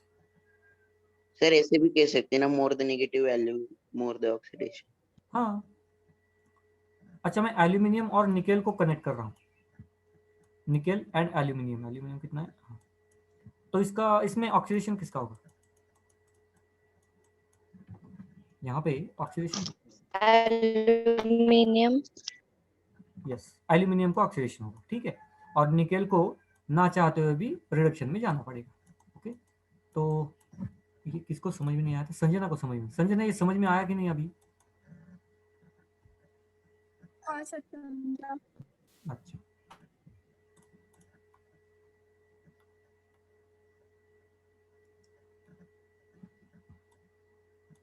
सर ऐसे भी कह सकते हैं ना, more the negative value more the oxidation. हाँ, अच्छा मैं एल्यूमिनियम और निकेल को कनेक्ट कर रहा हूँ, निकेल एंड एल्यूमिनियम, एल्यूमिनियम कितना है, हाँ। तो इसका, इसमें ऑक्सीडेशन किसका होगा, यहाँ पे ऑक्सीडेशन, Aluminium. यस एल्यूमिनियम का ऑक्सीडेशन होगा, ठीक है। और निकेल को ना चाहते हुए भी रिडक्शन में जाना पड़ेगा। ओके, तो ये किसको समझ में नहीं आया था, संजना को समझ में, संजना ये समझ में आया कि नहीं अभी? अच्छा,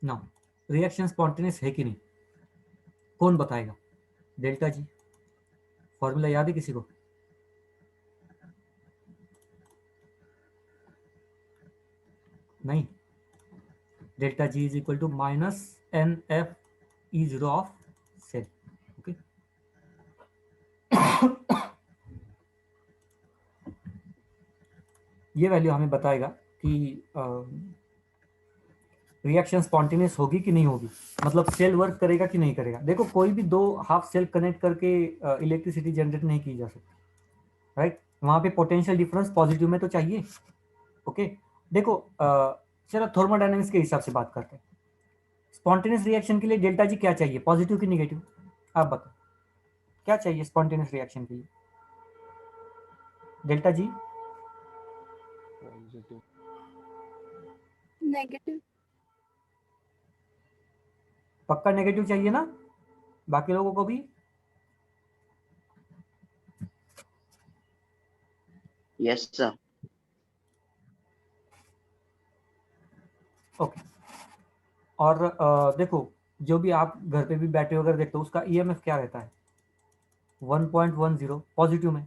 ना रिएक्शन स्पॉन्टेनियस है कि नहीं, कौन बताएगा? डेल्टा जी, फॉर्मूला याद है किसी को? नहीं, delta G is equal to minus n F E zero of cell. Okay, ये वैल्यू हमें बताएगा कि रिएक्शन स्पॉन्टेनियस होगी कि नहीं होगी, मतलब सेल वर्क करेगा कि नहीं करेगा। देखो, कोई भी दो हाफ सेल कनेक्ट करके इलेक्ट्रिसिटी जनरेट नहीं की जा सकती, राइट। वहां पे पोटेंशियल डिफरेंस पॉजिटिव में तो चाहिए। ओके, देखो चलो थर्मोडायनेमिक्स के हिसाब से बात करते हैं। स्पॉन्टेनियस रिएक्शन के लिए डेल्टा जी क्या चाहिए, पॉजिटिव की नेगेटिव? आप बताओ, क्या चाहिए स्पॉन्टेनियस रिएक्शन के लिए डेल्टा जी? पॉजिटिव। नेगेटिव। पक्का नेगेटिव चाहिए ना, बाकी लोगों को भी? Yes sir. ओके, और देखो, जो भी आप घर पे भी बैटरी वगैरह देखते हो, उसका ईएमएफ क्या रहता है? 1.10 पॉजिटिव में,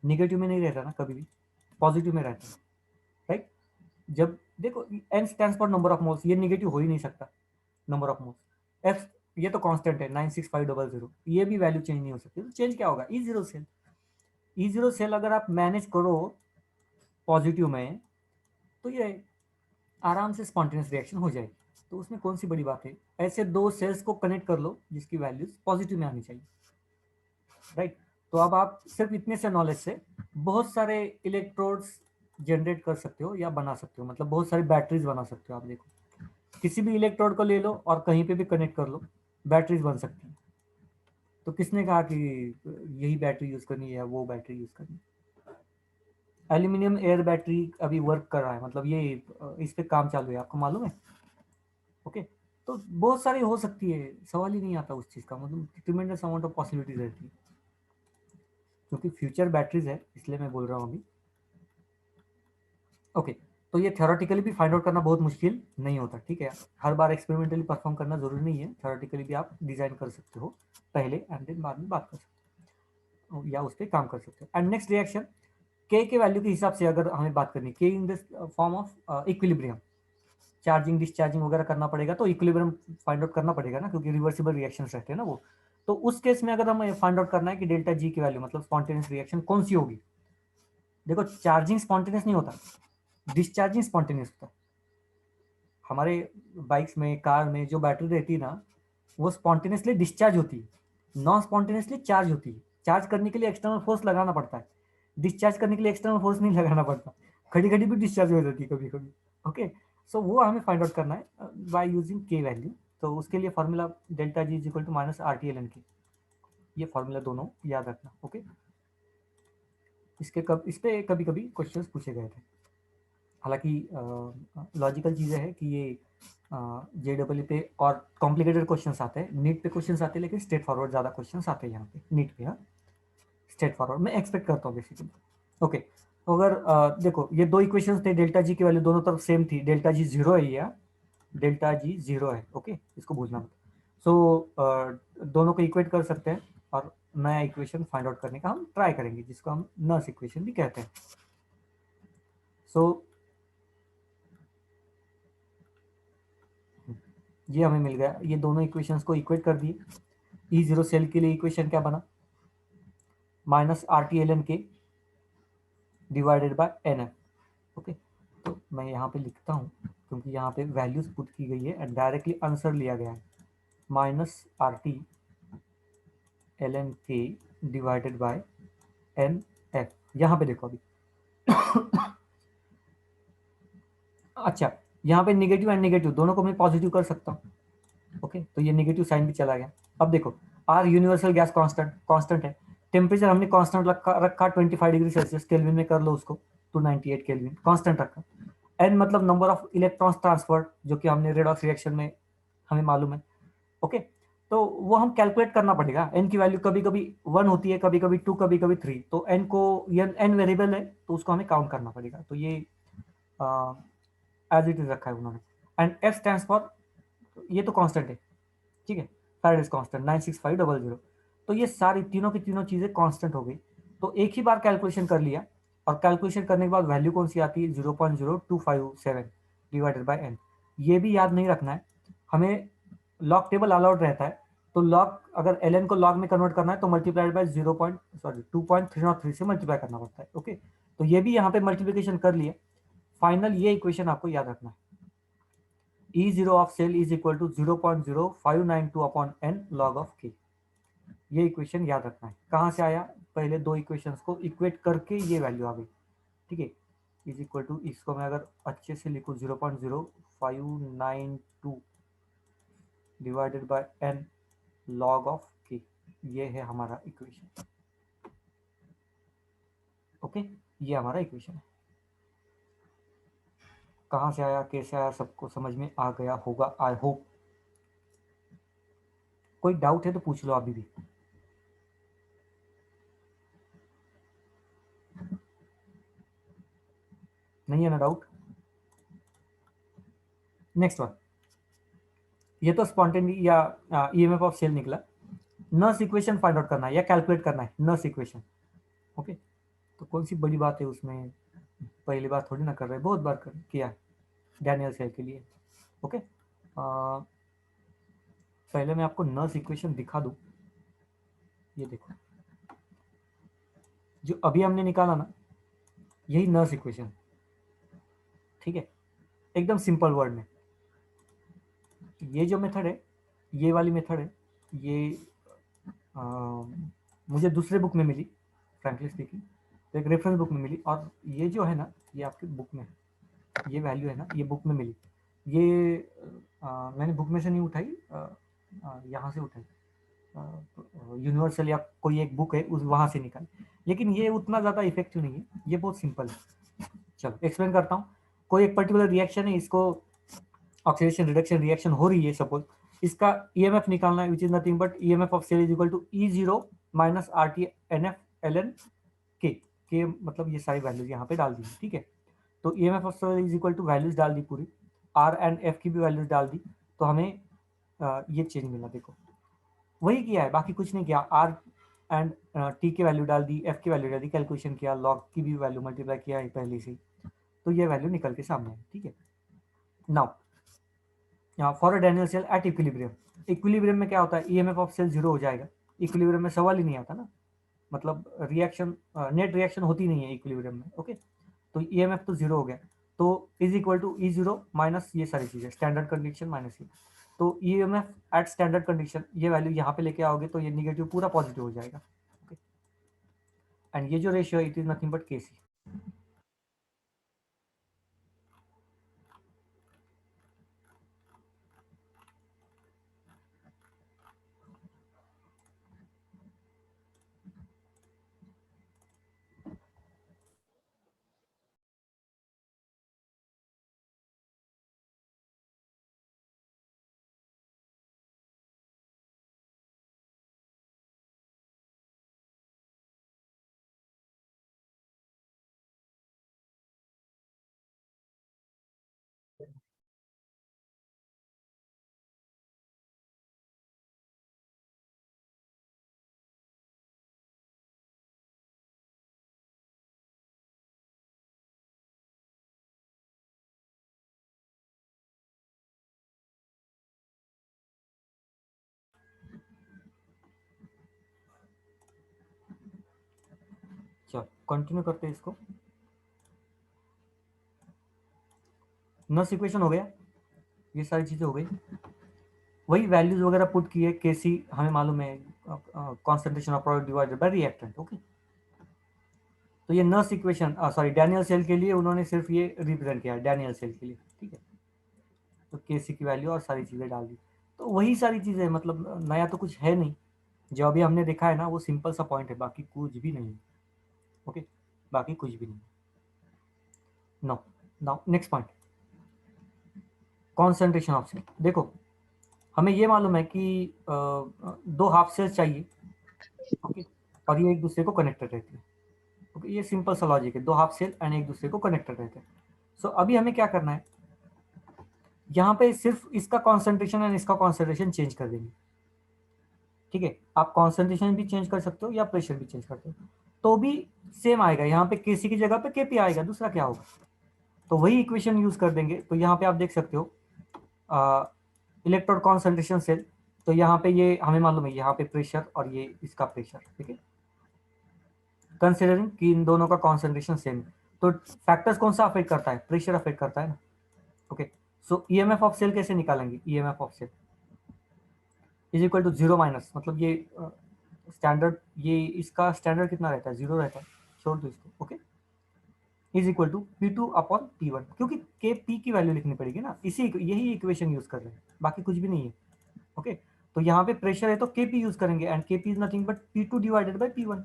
निगेटिव में नहीं रहता ना कभी भी, पॉजिटिव में रहता है, राइट। जब देखो n stands for number of moles, ये निगेटिव हो ही नहीं सकता, नंबर ऑफ मोल्स। एफ ये तो कांस्टेंट है 96500, ये भी वैल्यू चेंज नहीं हो सकती। तो चेंज क्या होगा, E zero cell. E zero cell अगर आप मैनेज करो पॉजिटिव में, तो ये आराम से स्पॉन्टेनियस रिएक्शन हो जाएगी। तो उसमें कौन सी बड़ी बात है, ऐसे दो सेल्स को कनेक्ट कर लो जिसकी वैल्यूज पॉजिटिव में आनी चाहिए, राइट। तो अब आप सिर्फ इतने से नॉलेज से बहुत सारे इलेक्ट्रोड्स जनरेट कर सकते हो या बना सकते हो, मतलब बहुत सारी बैटरीज बना सकते हो। आप देखो, किसी भी इलेक्ट्रोड को ले लो और कहीं पे भी कनेक्ट कर लो, बैटरीज बन सकती हैं। तो किसने कहा कि यही बैटरी यूज करनी है, वो बैटरी यूज करनी है? एल्यूमिनियम एयर बैटरी अभी वर्क कर रहा है, मतलब ये इस पे काम चालू है, आपको मालूम है? ओके, तो बहुत सारी हो सकती है, सवाल ही नहीं आता उस चीज का, मतलब ट्रिमेंडस अमाउंट ऑफ पॉसिबिलिटीज रहती है, क्योंकि फ्यूचर बैटरीज है, इसलिए मैं बोल रहा हूँ अभी। ओके, तो ये थ्योरेटिकली भी फाइंड आउट करना बहुत मुश्किल नहीं होता, ठीक है। हर बार एक्सपेरिमेंटली परफॉर्म करना जरूरी नहीं है, थ्योरेटिकली भी आप डिजाइन कर सकते हो पहले, एंड देन बाद में बात कर सकते हो या उस पर काम कर सकते हो। एंड नेक्स्ट रिएक्शन, के के वैल्यू के हिसाब से अगर हमें बात करनी, के in this form of equilibrium, charging discharging वगैरह करना पड़ेगा, तो इक्विलिब्रियम फाइंड आउट करना पड़ेगा ना, क्योंकि रिवर्सिबल रिएक्शंस रहते हैं ना वो। तो उस केस में अगर हमें फाइंड आउट करना है कि डेल्टा जी की वैल्यू, मतलब स्पॉन्टेनियस रिएक्शन कौन सी होगी, देखो चार्जिंग स्पॉन्टेनियस नहीं होता, डिस्चार्जिंग स्पॉन्टेनियस होता है। हमारे बाइक्स में, कार में जो बैटरी रहती है ना, वो स्पॉन्टेनियसली डिस्चार्ज होती है, नॉन स्पॉन्टेनियसली चार्ज होती है। चार्ज करने के लिए एक्सटर्नल फोर्स लगाना पड़ता है, डिस्चार्ज करने के लिए एक्सटर्नल फोर्स नहीं लगाना पड़ता। खड़ी खड़ी भी डिस्चार्ज हो जाती है कभी कभी। ओके, सो वो हमें फाइंड आउट करना है बाय यूजिंग के वैल्यू। तो उसके लिए formula delta G is equal to minus R T l n K, ये फॉर्मूला दोनों याद रखना। ओके, इस पे कभी कभी क्वेश्चंस पूछे गए थे, हालांकि लॉजिकल चीज़ें हैं कि ये JEE पे और कॉम्प्लिकेटेड क्वेश्चंस आते हैं, नीट पे क्वेश्चंस आते हैं, लेकिन स्ट्रेट फॉरवर्ड ज़्यादा क्वेश्चंस आते हैं यहाँ पे नीट पे। हाँ, स्ट्रेट फॉरवर्ड मैं एक्सपेक्ट करता हूँ बेसिकली। ओके, तो अगर देखो ये दो इक्वेशंस थे, डेल्टा जी की वैल्यू दोनों तरफ सेम थी, डेल्टा जी जीरो है या डेल्टा जी जीरो है। ओके, इसको भूलना मत। सो दोनों को इक्वेट कर सकते हैं और नया इक्वेशन फाइंड आउट करने का हम ट्राई करेंगे, जिसको हम नर्स इक्वेशन भी कहते हैं। सो ये हमें मिल गया, ये दोनों इक्वेशंस को इक्वेट कर दिए। E0 सेल के लिए इक्वेशन क्या बना, minus RT-ln-K divided by NF। Okay, तो मैं यहाँ पे लिखता हूँ क्योंकि यहाँ पे वैल्यूज पुट की गई है एंड डायरेक्टली आंसर लिया गया है, minus RT-ln-K divided by NF। यहाँ पे देखो अभी अच्छा, यहाँ पे नेगेटिव एंड नेगेटिव दोनों को मैं पॉजिटिव कर सकता हूँ। ओके, तो ये नेगेटिव साइन भी चला गया। अब देखो आर यूनिवर्सल गैस कांस्टेंट है, टेम्परेचर हमने कांस्टेंट रखा 25 डिग्री सेल्सियस, केल्विन में कर लो उसको, 298 केल्विन कांस्टेंट रखा। एन मतलब नंबर ऑफ इलेक्ट्रॉन्स ट्रांसफर्ड, जो कि हमने रेडॉक्स रिएक्शन में हमें मालूम है। ओके, तो वो हम कैलकुलेट करना पड़ेगा। एन की वैल्यू कभी कभी 1 होती है, कभी कभी 2, कभी कभी 3, तो एन को एन वेरिएबल है तो उसको हमें काउंट करना पड़ेगा। तो ये एज इट इज रखा है उन्होंने। एंड एफ स्टैंड्स फॉर, ये तो कांस्टेंट है, ठीक है, फैराडेज कांस्टेंट 96500। तो ये सारी तीनों की तीनों चीजें कांस्टेंट हो गई। तो एक ही बार कैलकुलेशन कर लिया, और कैलकुलेशन करने के बाद वैल्यू कौन सी आती है, 0.0257 डिवाइडेड बाय एन। ये भी याद नहीं रखना है हमें, लॉग टेबल अलाउड रहता है। तो लॉग, अगर एल एन को लॉग में कन्वर्ट करना है तो मल्टीप्लाइड बाय 2.303 से मल्टीप्लाई करना पड़ता है। ओके, तो ये भी यहाँ पे मल्टीप्लीकेशन कर लिया। फाइनल ये इक्वेशन आपको याद रखना है, E0 of cell is equal to 0.0592 upon n log of k। ये इक्वेशन याद रखना है। कहाँ से आया, पहले दो इक्वेशंस को इक्वेट करके ये वैल्यू आ गई, ठीक है। इज इक्वल टू, इसको मैं अगर अच्छे से लिखूँ 0.0592 divided by n log of k, ये है हमारा इक्वेशन। ओके, ये हमारा इक्वेशन है। कहाँ से आया, कैसे आया, सबको समझ में आ गया होगा आई होप। कोई डाउट है तो पूछ लो अभी भी। नहीं है ना डाउट। नेक्स्ट वन, ये तो स्पॉन्टेनिटी या ईएमएफ ऑफ सेल निकला। नर्स इक्वेशन फाइंड आउट करना है या कैलकुलेट करना है, नर्स इक्वेशन। ओके, तो कौन सी बड़ी बात है उसमें, पहली बार थोड़ी ना कर रहे, बहुत बार किया डैनियल सेल के लिए। ओके, पहले मैं आपको नर्स इक्वेशन दिखा दूं। ये देखो, जो अभी हमने निकाला ना, यही नर्स इक्वेशन, ठीक है, एकदम सिंपल वर्ड में। ये जो मेथड है, ये वाली मेथड है, ये मुझे दूसरे बुक में मिली, फ्रैंकली स्पीकिंग, तो एक रेफरेंस बुक में मिली। और ये जो है ना, ये आपके बुक में, ये वैल्यू है ना, ये बुक में मिली। ये मैंने बुक में से नहीं उठाई, यहाँ से उठाई, यूनिवर्सल या कोई एक बुक है उस, वहाँ से निकाली। लेकिन ये उतना ज़्यादा इफेक्टिव नहीं है, ये बहुत सिंपल है। चलो एक्सप्लेन करता हूँ। कोई एक पर्टिकुलर रिएक्शन है, इसको ऑक्सीडेशन रिडक्शन रिएक्शन हो रही है सपोज, इसका ईएमएफ निकालना है, which is nothing but EMF of cell is equal to E0 minus RT-NF ln के मतलब ये सारी वैल्यूज यहाँ पे डाल दी, ठीक है। तो EMF of cell is equal to values डाल दी पूरी, R एंड F की भी वैल्यूज डाल दी, तो हमें ये चेंज मिला। देखो वही किया है, बाकी कुछ नहीं किया। R एंड T की वैल्यू डाल दी, F की वैल्यू डाल दी, कैलकुलेशन किया, लॉग की भी वैल्यू मल्टीप्लाई किया है पहले से, तो ये वैल्यू निकल के सामने है, ठीक है। Now for a Daniell cell at equilibrium, equilibrium में क्या होता है, ईएमएफ ऑफ सेल जीरो हो जाएगा। इक्विलिब्रियम में सवाल ही नहीं आता ना, मतलब रिएक्शन, नेट रिएक्शन होती नहीं है इक्विलिब्रियम में। ओके, तो ईएमएफ तो जीरो हो गया, तो is equal to E0 minus ये सारी चीजें, स्टैंडर्ड कंडीशन माइनस ये। तो ईएमएफ एट स्टैंडर्ड कंडीशन, ये वैल्यू यहाँ पे लेके आओगे तो ये निगेटिव पूरा पॉजिटिव हो जाएगा। एंड ये जो रेशियो है, it is nothing but Kc। चलो कंटिन्यू करते हैं इसको। नर्स इक्वेशन हो गया, ये सारी चीजें हो गई। वही वैल्यूज वगैरह पुट किए, केसी हमें मालूम है, concentration of product divided by reactant. Okay, तो ये Nernst equation sorry Daniell cell के लिए उन्होंने सिर्फ ये रिप्रेजेंट किया है, डैनियल सेल के लिए, ठीक है। तो केसी की वैल्यू और सारी चीजें डाल दी, तो वही सारी चीजें, मतलब नया तो कुछ है नहीं। जो अभी हमने देखा है ना वो सिंपल सा पॉइंट है, बाकी कुछ भी नहीं है। ओके, बाकी कुछ भी नहीं। No now next point, concentration of cell. देखो हमें ये मालूम है कि दो हाफ सेल्स चाहिए, ओके, और ये एक दूसरे को कनेक्टेड रहती है। ओके, ये सिंपल सा लॉजिक है, दो हाफ सेल एंड एक दूसरे को कनेक्टेड रहते हैं। सो अभी हमें क्या करना है, यहाँ पे सिर्फ इसका कॉन्सेंट्रेशन एंड इसका कॉन्सेंट्रेशन चेंज कर देंगे, ठीक है। आप कॉन्सेंट्रेशन भी चेंज कर सकते हो या प्रेशर भी चेंज करते हो, तो भी सेम आएगा। यहाँ पे केसी की जगह पे केपी आएगा, दूसरा क्या होगा। तो वही इक्वेशन यूज कर देंगे। तो यहाँ पे आप देख सकते हो इलेक्ट्रोड कॉन्सेंट्रेशन सेल, तो यहाँ पे ये हमें मालूम है, यहाँ पे प्रेशर और ये इसका प्रेशर, ठीक है। कंसिडरिंग कि इन दोनों का कॉन्सेंट्रेशन सेम है, तो फैक्टर्स कौन सा अफेक्ट करता है, प्रेशर अफेक्ट करता है ना। Okay, so EMF of cell कैसे निकालेंगे, EMF of cell is equal to zero minus, मतलब ये स्टैंडर्ड, ये इसका स्टैंडर्ड कितना रहता है, जीरो रहता है, छोड़ दो इसको। Okay, is equal to P2 upon P1, क्योंकि के पी की वैल्यू लिखनी पड़ेगी ना, यही इक्वेशन यूज कर रहे हैं, बाकी कुछ भी नहीं है। ओके, तो यहाँ पे प्रेशर है तो Kp यूज करेंगे, and Kp is nothing but P2 divided by P1,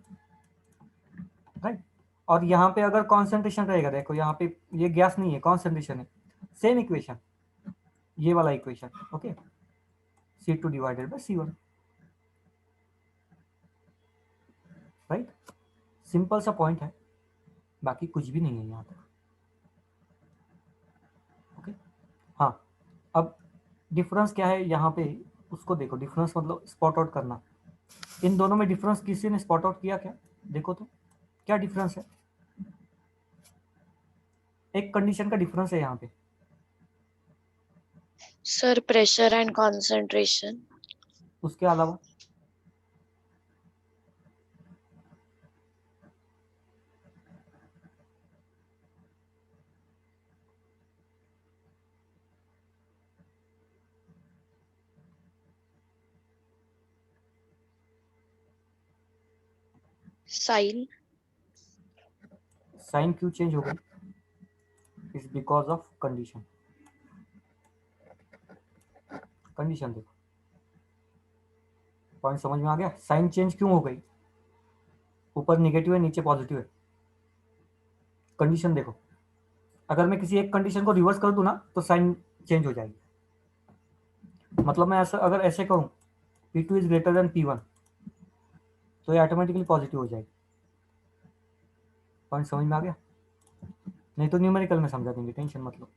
right. और यहाँ पे अगर कॉन्सेंट्रेशन रहेगा, देखो यहाँ पे ये गैस नहीं है, कॉन्सेंट्रेशन है, सेम इक्वेशन, ये वाला equation. Okay, C2 divided by C1, right. Simple सा पॉइंट है, बाकी कुछ भी नहीं है यहाँ पे। ओके, हाँ, अब डिफरेंस क्या है यहाँ पे, उसको देखो। डिफरेंस मतलब स्पॉट आउट करना, इन दोनों में डिफरेंस किसी ने स्पॉट आउट किया क्या, देखो तो क्या डिफरेंस है। एक कंडीशन का डिफरेंस है यहाँ पे, Sir, pressure and concentration. उसके अलावा Sign. साइन क्यों चेंज हो गई, is because of condition. Condition देखो, पॉइंट समझ में आ गया, साइन चेंज क्यों हो गई, ऊपर निगेटिव है नीचे पॉजिटिव है। कंडीशन देखो, अगर मैं किसी एक कंडीशन को रिवर्स कर दूं ना तो साइन चेंज हो जाएगी। मतलब मैं ऐसा अगर ऐसे करूं P2 is greater than P1, तो ये ऑटोमेटिकली पॉजिटिव हो जाएगी। पॉइंट समझ में आ गया, नहीं तो न्यूमेरिकल में समझा देंगे, टेंशन मत लो,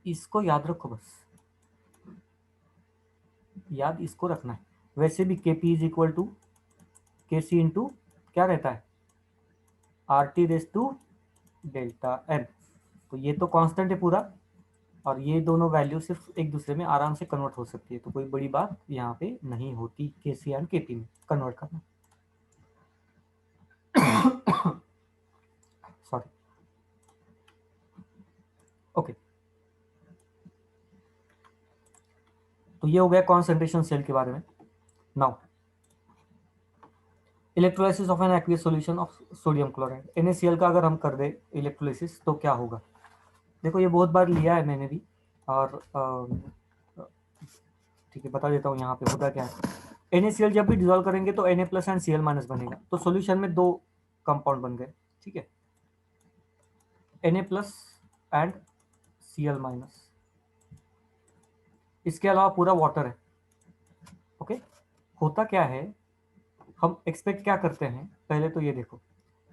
इसको याद रखो बस, याद इसको रखना है। वैसे भी Kp is equal to Kc into क्या रहता है, RT raise to delta N। तो ये तो कांस्टेंट है पूरा, और ये दोनों वैल्यू सिर्फ एक दूसरे में आराम से कन्वर्ट हो सकती है, तो कोई बड़ी बात यहाँ पे नहीं होती Kc एंड Kp में कन्वर्ट करना। सॉरी, ओके, तो ये हो गया कॉन्सेंट्रेशन सेल के बारे में। Now electrolysis of an aqueous solution of sodium chloride, NaCl का अगर हम कर दे इलेक्ट्रोलाइसिस तो क्या होगा। देखो ये बहुत बार लिया है मैंने भी, और ठीक है बता देता हूँ यहाँ पे होता क्या है। NaCl जब भी डिजोल्व करेंगे तो Na plus and Cl minus बनेगा, तो सॉल्यूशन में दो कंपाउंड बन गए, ठीक है, Na plus and Cl minus. इसके अलावा पूरा वाटर है। ओके, होता क्या है, हम एक्सपेक्ट क्या करते हैं, पहले तो ये देखो,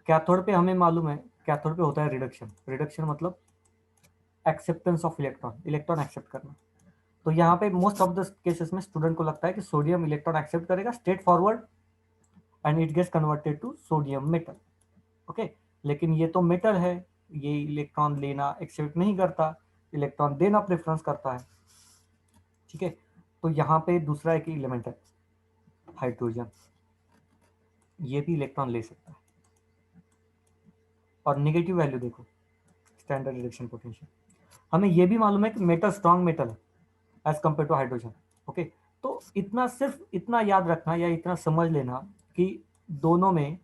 कैथोड पे हमें मालूम है, कैथोड पे होता है रिडक्शन। रिडक्शन मतलब acceptance of electron, electron accept करना। तो यहाँ पे मोस्ट ऑफ द केसेस में स्टूडेंट को लगता है कि सोडियम इलेक्ट्रॉन एक्सेप्ट करेगा straight forward and it gets converted to sodium metal. Okay, लेकिन ये तो मेटल है, ये इलेक्ट्रॉन लेना एक्सेप्ट नहीं करता, इलेक्ट्रॉन देना प्रेफरेंस करता है, ठीक है। तो यहाँ पे दूसरा एक एलिमेंट है हाइड्रोजन, ये भी इलेक्ट्रॉन ले सकता है। और नेगेटिव वैल्यू देखो स्टैंडर्ड रिडक्शन पोटेंशियल, हमें ये भी मालूम है कि मेटल स्ट्रॉन्ग मेटल है as compare to hydrogen. Okay, तो इतना सिर्फ इतना याद रखना या इतना समझ लेना कि दोनों में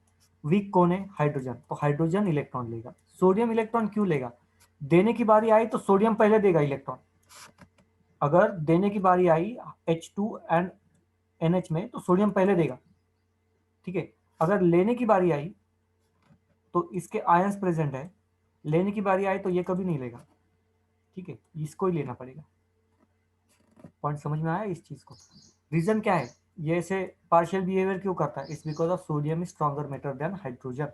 वीक कौन है, हाइड्रोजन। तो हाइड्रोजन इलेक्ट्रॉन लेगा। सोडियम इलेक्ट्रॉन क्यों लेगा? देने की बारी आई तो सोडियम पहले देगा इलेक्ट्रॉन। अगर देने की बारी आई H2 एंड NH में तो सोडियम पहले देगा, ठीक है। अगर लेने की बारी आई तो इसके आयंस प्रेजेंट है, लेने की बारी आई तो ये कभी नहीं लेगा, ठीक है, इसको ही लेना पड़ेगा। पॉइंट समझ में आया इस चीज को? रीजन क्या है ये ऐसे पार्शियल बिहेवियर क्यों करता है? It's because of sodium is stronger metal than hydrogen.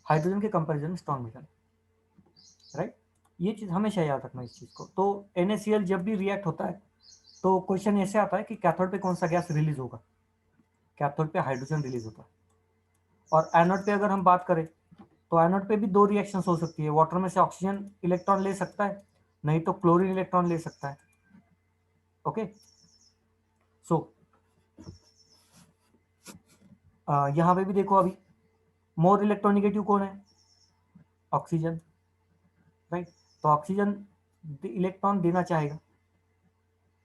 Hydrogen के कंपैरिजन में स्ट्रॉन्ग मेटल, राइट। ये चीज हमेशा याद रखना इस चीज को। तो NaCl जब भी रिएक्ट होता है तो क्वेश्चन ऐसे आता है कि कैथोड पे कौन सा गैस रिलीज होगा? कैथोड पे हाइड्रोजन रिलीज होता है। और एनोड पे अगर हम बात करें तो एनोड पे भी दो रिएक्शंस हो सकती है। वाटर में से ऑक्सीजन इलेक्ट्रॉन ले सकता है, नहीं तो क्लोरीन इलेक्ट्रॉन ले सकता है। ओके, सो यहाँ पे भी देखो, अभी मोर इलेक्ट्रोनिगेटिव कौन है? Oxygen, right. तो ऑक्सीजन इलेक्ट्रॉन देना चाहेगा।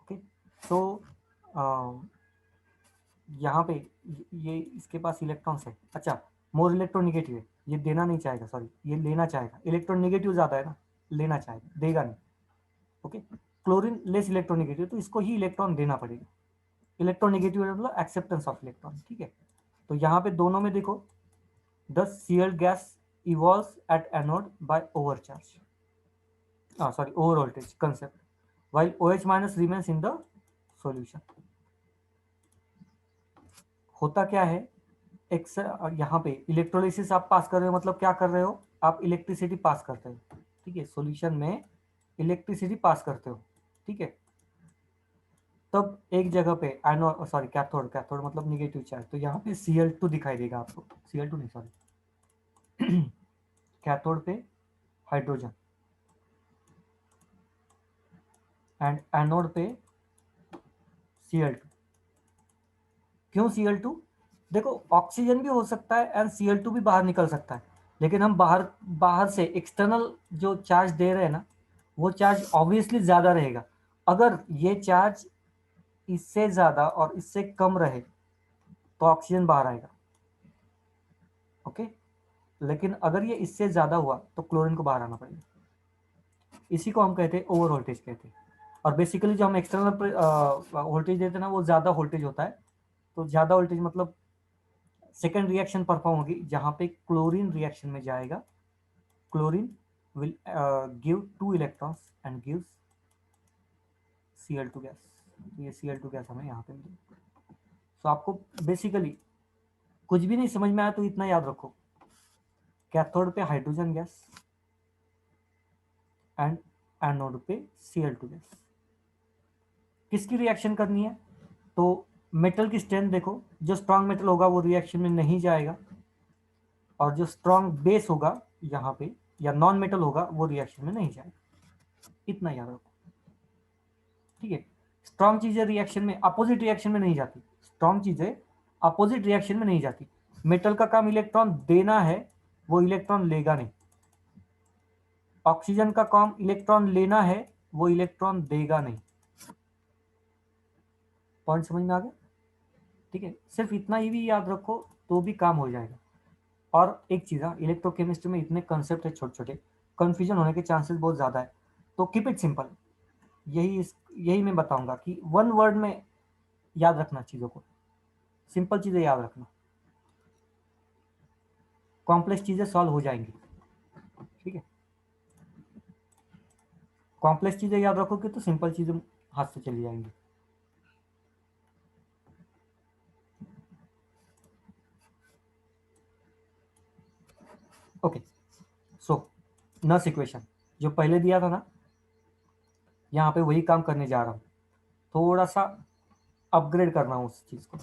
ओके, तो यहाँ पे ये इसके पास इलेक्ट्रॉन्स है। अच्छा, मोर इलेक्ट्रोनिगेटिव है, ये देना नहीं चाहेगा, सॉरी ये लेना चाहेगा। इलेक्ट्रोनिगेटिव ज्यादा है ना, लेना चाहेगा, देगा नहीं। ओके, क्लोरीन लेस इलेक्ट्रोनिगेटिव, तो इसको ही इलेक्ट्रॉन देना पड़ेगा। इलेक्ट्रोनिगेटिव मतलब एक्सेप्टेंस ऑफ इलेक्ट्रॉन, ठीक है। तो यहाँ पे दोनों में देखो the Cl gas evolves at anode by overcharge, sorry, over voltage concept, while OH minus remains in the solution. होता क्या है, यहाँ पे इलेक्ट्रोलिसिस आप पास कर रहे हो, मतलब क्या कर रहे हो आप? इलेक्ट्रिसिटी पास करते हो, ठीक है। सॉल्यूशन में इलेक्ट्रिसिटी पास करते हो, ठीक है। तब एक जगह पे एनोड, सॉरी कैथोड, कैथोड मतलब निगेटिव चार्ज, तो यहाँ पे Cl2 दिखाई देगा आपको। Cl2 नहीं, सॉरी कैथोड पे हाइड्रोजन एंड एनोड पे Cl2। क्यों Cl2? देखो ऑक्सीजन भी हो सकता है एंड Cl2 भी बाहर निकल सकता है, लेकिन हम बाहर से एक्सटर्नल जो चार्ज दे रहे हैं ना, वो चार्ज ऑब्वियसली ज्यादा रहेगा। अगर ये चार्ज इससे ज्यादा और इससे कम रहे तो ऑक्सीजन बाहर आएगा, ओके। लेकिन अगर ये इससे ज्यादा हुआ तो क्लोरीन को बाहर आना पड़ेगा। इसी को हम कहते हैं ओवर वोल्टेज कहते हैं। और बेसिकली जो हम एक्सटर्नल वोल्टेज देते हैं ना, वो ज्यादा वोल्टेज होता है। तो ज्यादा वोल्टेज मतलब सेकेंड रिएक्शन परफॉर्म होगी जहां पे क्लोरीन रिएक्शन में जाएगा। Chlorine will give 2 electrons and gives Cl2 gas. ये Cl2 गैस हमें यहाँ पे मिलेगी। तो आपको बेसिकली कुछ भी नहीं समझ में आया तो इतना याद रखो, कैथोड पे हाइड्रोजन गैस एंड एनोड पे Cl2 गैस। किसकी रिएक्शन करनी है? तो मेटल की स्ट्रेंथ देखो, जो स्ट्रॉन्ग मेटल होगा वो रिएक्शन में नहीं जाएगा, और जो स्ट्रॉन्ग बेस होगा यहाँ पे या नॉन मेटल होगा वो रिएक्शन में नहीं जाएगा। इतना याद रखो, ठीक है। स्ट्रॉन्ग चीजें रिएक्शन में, अपोजिट रिएक्शन में नहीं जाती। स्ट्रॉन्ग चीजें अपोजिट रिएक्शन में नहीं जाती। मेटल का काम इलेक्ट्रॉन देना है, वो इलेक्ट्रॉन लेगा नहीं। ऑक्सीजन का काम इलेक्ट्रॉन लेना है, वो इलेक्ट्रॉन देगा नहीं। पॉइंट समझ में आ गया? ठीक है, सिर्फ इतना ही भी याद रखो तो भी काम हो जाएगा। और एक चीज, इलेक्ट्रोकेमिस्ट्री में इतने कंसेप्ट है छोटे छोटे, कंफ्यूजन होने के चांसेस बहुत ज्यादा है। तो कीप इट सिंपल। यही मैं बताऊंगा कि वन वर्ड में याद रखना चीजों को, सिंपल चीजें याद रखना, कॉम्प्लेक्स चीजें सॉल्व हो जाएंगी, ठीक है। कॉम्प्लेक्स चीजें याद रखोगे तो सिंपल चीजें हाथ से चली जाएंगी। ओके, सो नर्स इक्वेशन जो पहले दिया था ना, यहाँ पे वही काम करने जा रहा हूँ। थोड़ा सा अपग्रेड करना हूँ उस चीज को।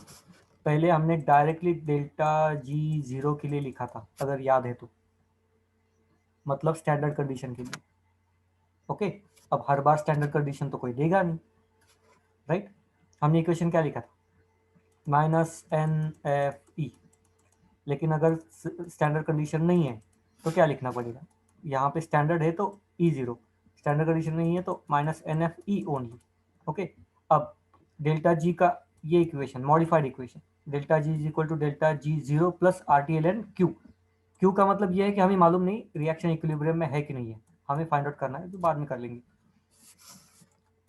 पहले हमने डायरेक्टली डेल्टा जी 0 के लिए लिखा था, अगर याद है तो, मतलब स्टैंडर्ड कंडीशन के लिए। ओके, अब हर बार स्टैंडर्ड कंडीशन तो कोई देगा नहीं, राइट। हमने इक्वेशन क्या लिखा था? -NFE लेकिन अगर स्टैंडर्ड कंडीशन नहीं है तो क्या लिखना पड़ेगा, यहाँ पे स्टैंडर्ड है तो E0, स्टैंडर्ड कंडीशन नहीं है तो -NFE ओनली। ओके, अब डेल्टा जी का ये equation, modified equation, delta G is equal to delta G zero plus RTLN Q. Q का मतलब ये है कि हमें मालूम नहीं रिएक्शन इक्विलिब्रियम में है कि नहीं है, हमें फाइंड आउट करना है, तो बाद में कर लेंगे।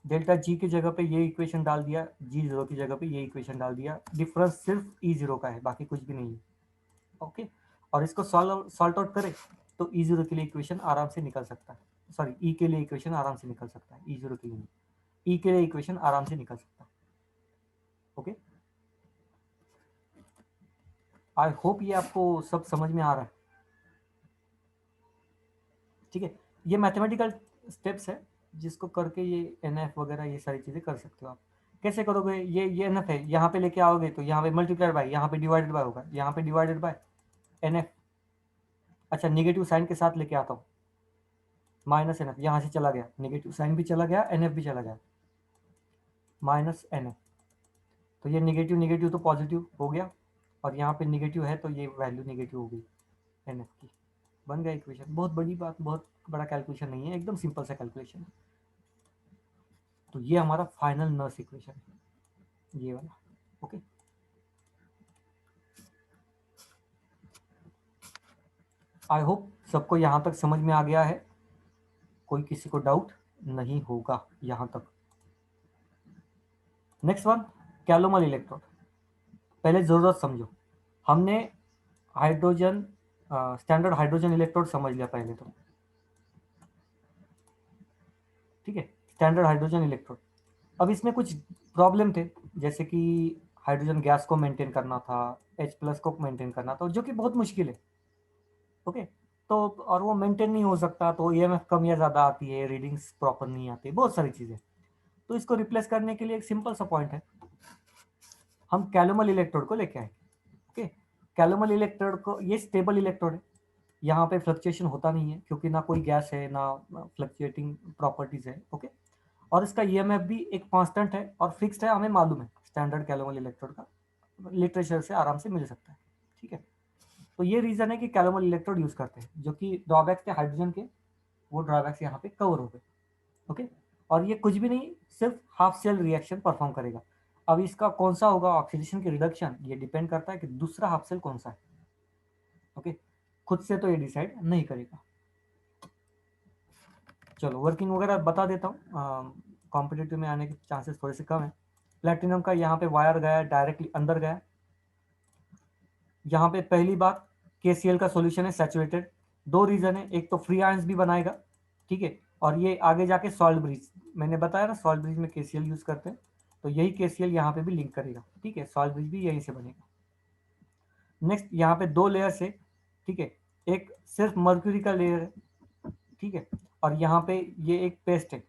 डेल्टा जी की जगह पे ये इक्वेशन डाल दिया, G0 की जगह पे ये इक्वेशन डाल दिया, डिफरेंस सिर्फ E0 का है, बाकी कुछ भी नहीं है। ओके, और इसको सॉल्ट आउट करें तो E0 के लिए इक्वेशन आराम से निकल सकता है, सॉरी E के लिए इक्वेशन आराम से निकल सकता है, E0 के लिए नहीं, E के लिए इक्वेशन आराम से निकल सकता है। ओके, आई होप ये आपको सब समझ में आ रहा है। ठीक है, ये मैथमेटिकल स्टेप्स है जिसको करके ये NF वगैरह ये सारी चीज़ें कर सकते हो आप। कैसे करोगे, ये NF है, यहाँ पे लेके आओगे तो यहाँ पे मल्टीप्लाइड बाय, यहाँ पे डिवाइडेड बाय होगा, यहाँ पे डिवाइडेड बाय NF। अच्छा, निगेटिव साइन के साथ लेके आता हूँ, -NF यहाँ से चला गया, निगेटिव साइन भी चला गया, NF भी चला गया, -NF। तो ये निगेटिव निगेटिव तो पॉजिटिव हो गया, और यहाँ पे निगेटिव है तो ये वैल्यू निगेटिव हो गई NF की, बन गया इक्वेशन। बहुत बड़ी बात, बहुत बड़ा कैलकुलेशन नहीं है, एकदम सिंपल सा कैलकुलेशन है। तो ये हमारा फाइनल नर्स इक्वेशन है, ये वाला। ओके, आई होप सबको यहाँ तक समझ में आ गया है, कोई किसी को डाउट नहीं होगा यहाँ तक। Next one, calomel electrode. पहले ज़रूरत समझो, हमने हाइड्रोजन स्टैंडर्ड हाइड्रोजन इलेक्ट्रोड समझ लिया पहले तो, ठीक है, स्टैंडर्ड हाइड्रोजन इलेक्ट्रोड। अब इसमें कुछ प्रॉब्लम थे, जैसे कि हाइड्रोजन गैस को मेंटेन करना था, H+ को मेंटेन करना था, जो कि बहुत मुश्किल है। ओके, तो और वो मेंटेन नहीं हो सकता, तो EMF कम या ज़्यादा आती है, रीडिंग्स प्रॉपर नहीं आती, बहुत सारी चीज़ें। तो इसको रिप्लेस करने के लिए एक सिंपल सा पॉइंट है, हम कैलोमल इलेक्ट्रोड को लेके आए। ओके, कैलोमल इलेक्ट्रोड को, ये स्टेबल इलेक्ट्रोड है, यहाँ पे फ्लक्चुएशन होता नहीं है क्योंकि ना कोई गैस है ना फ्लक्चुएटिंग प्रॉपर्टीज है। ओके, और इसका EMF भी एक कांस्टेंट है और फिक्स्ड है, हमें मालूम है, स्टैंडर्ड कैलोमल इलेक्ट्रोड का लिटरेचर से आराम से मिल सकता है। ठीक है, तो ये रीजन है कि कैलोमल इलेक्ट्रोड यूज करते हैं, जो कि ड्रॉबैक्स थे हाइड्रोजन के, वो ड्रॉबैक्स यहाँ पे कवर हो गए। ओके, और ये कुछ भी नहीं, सिर्फ हाफ सेल रिएक्शन परफॉर्म करेगा। अब इसका कौन सा होगा ऑक्सीडेशन की रिडक्शन, ये डिपेंड करता है कि दूसरा हाफ सेल कौन सा है। ओके, खुद से तो ये डिसाइड नहीं करेगा। चलो वर्किंग वगैरह बता देता हूँ, कॉम्पिटिटिव में आने के चांसेस थोड़े से कम है। प्लेटिनम का यहाँ पे वायर गया, डायरेक्टली अंदर गया। यहाँ पे पहली बात, KCl का सॉल्यूशन है सैचुरेटेड, दो रीजन है, एक तो फ्री आयंस भी बनाएगा, ठीक है, और ये आगे जाके सॉल्ट ब्रिज, मैंने बताया ना सॉल्ट ब्रिज में KCl यूज करते हैं, तो यही KCl यहाँ पे भी लिंक करेगा। ठीक है, सॉल्ट ब्रिज भी यहीं से बनेगा। नेक्स्ट, यहाँ पे दो लेयर्स है, ठीक है, एक सिर्फ मर्क्यूरी का लेयर है, ठीक है, और यहाँ पे ये एक पेस्ट है,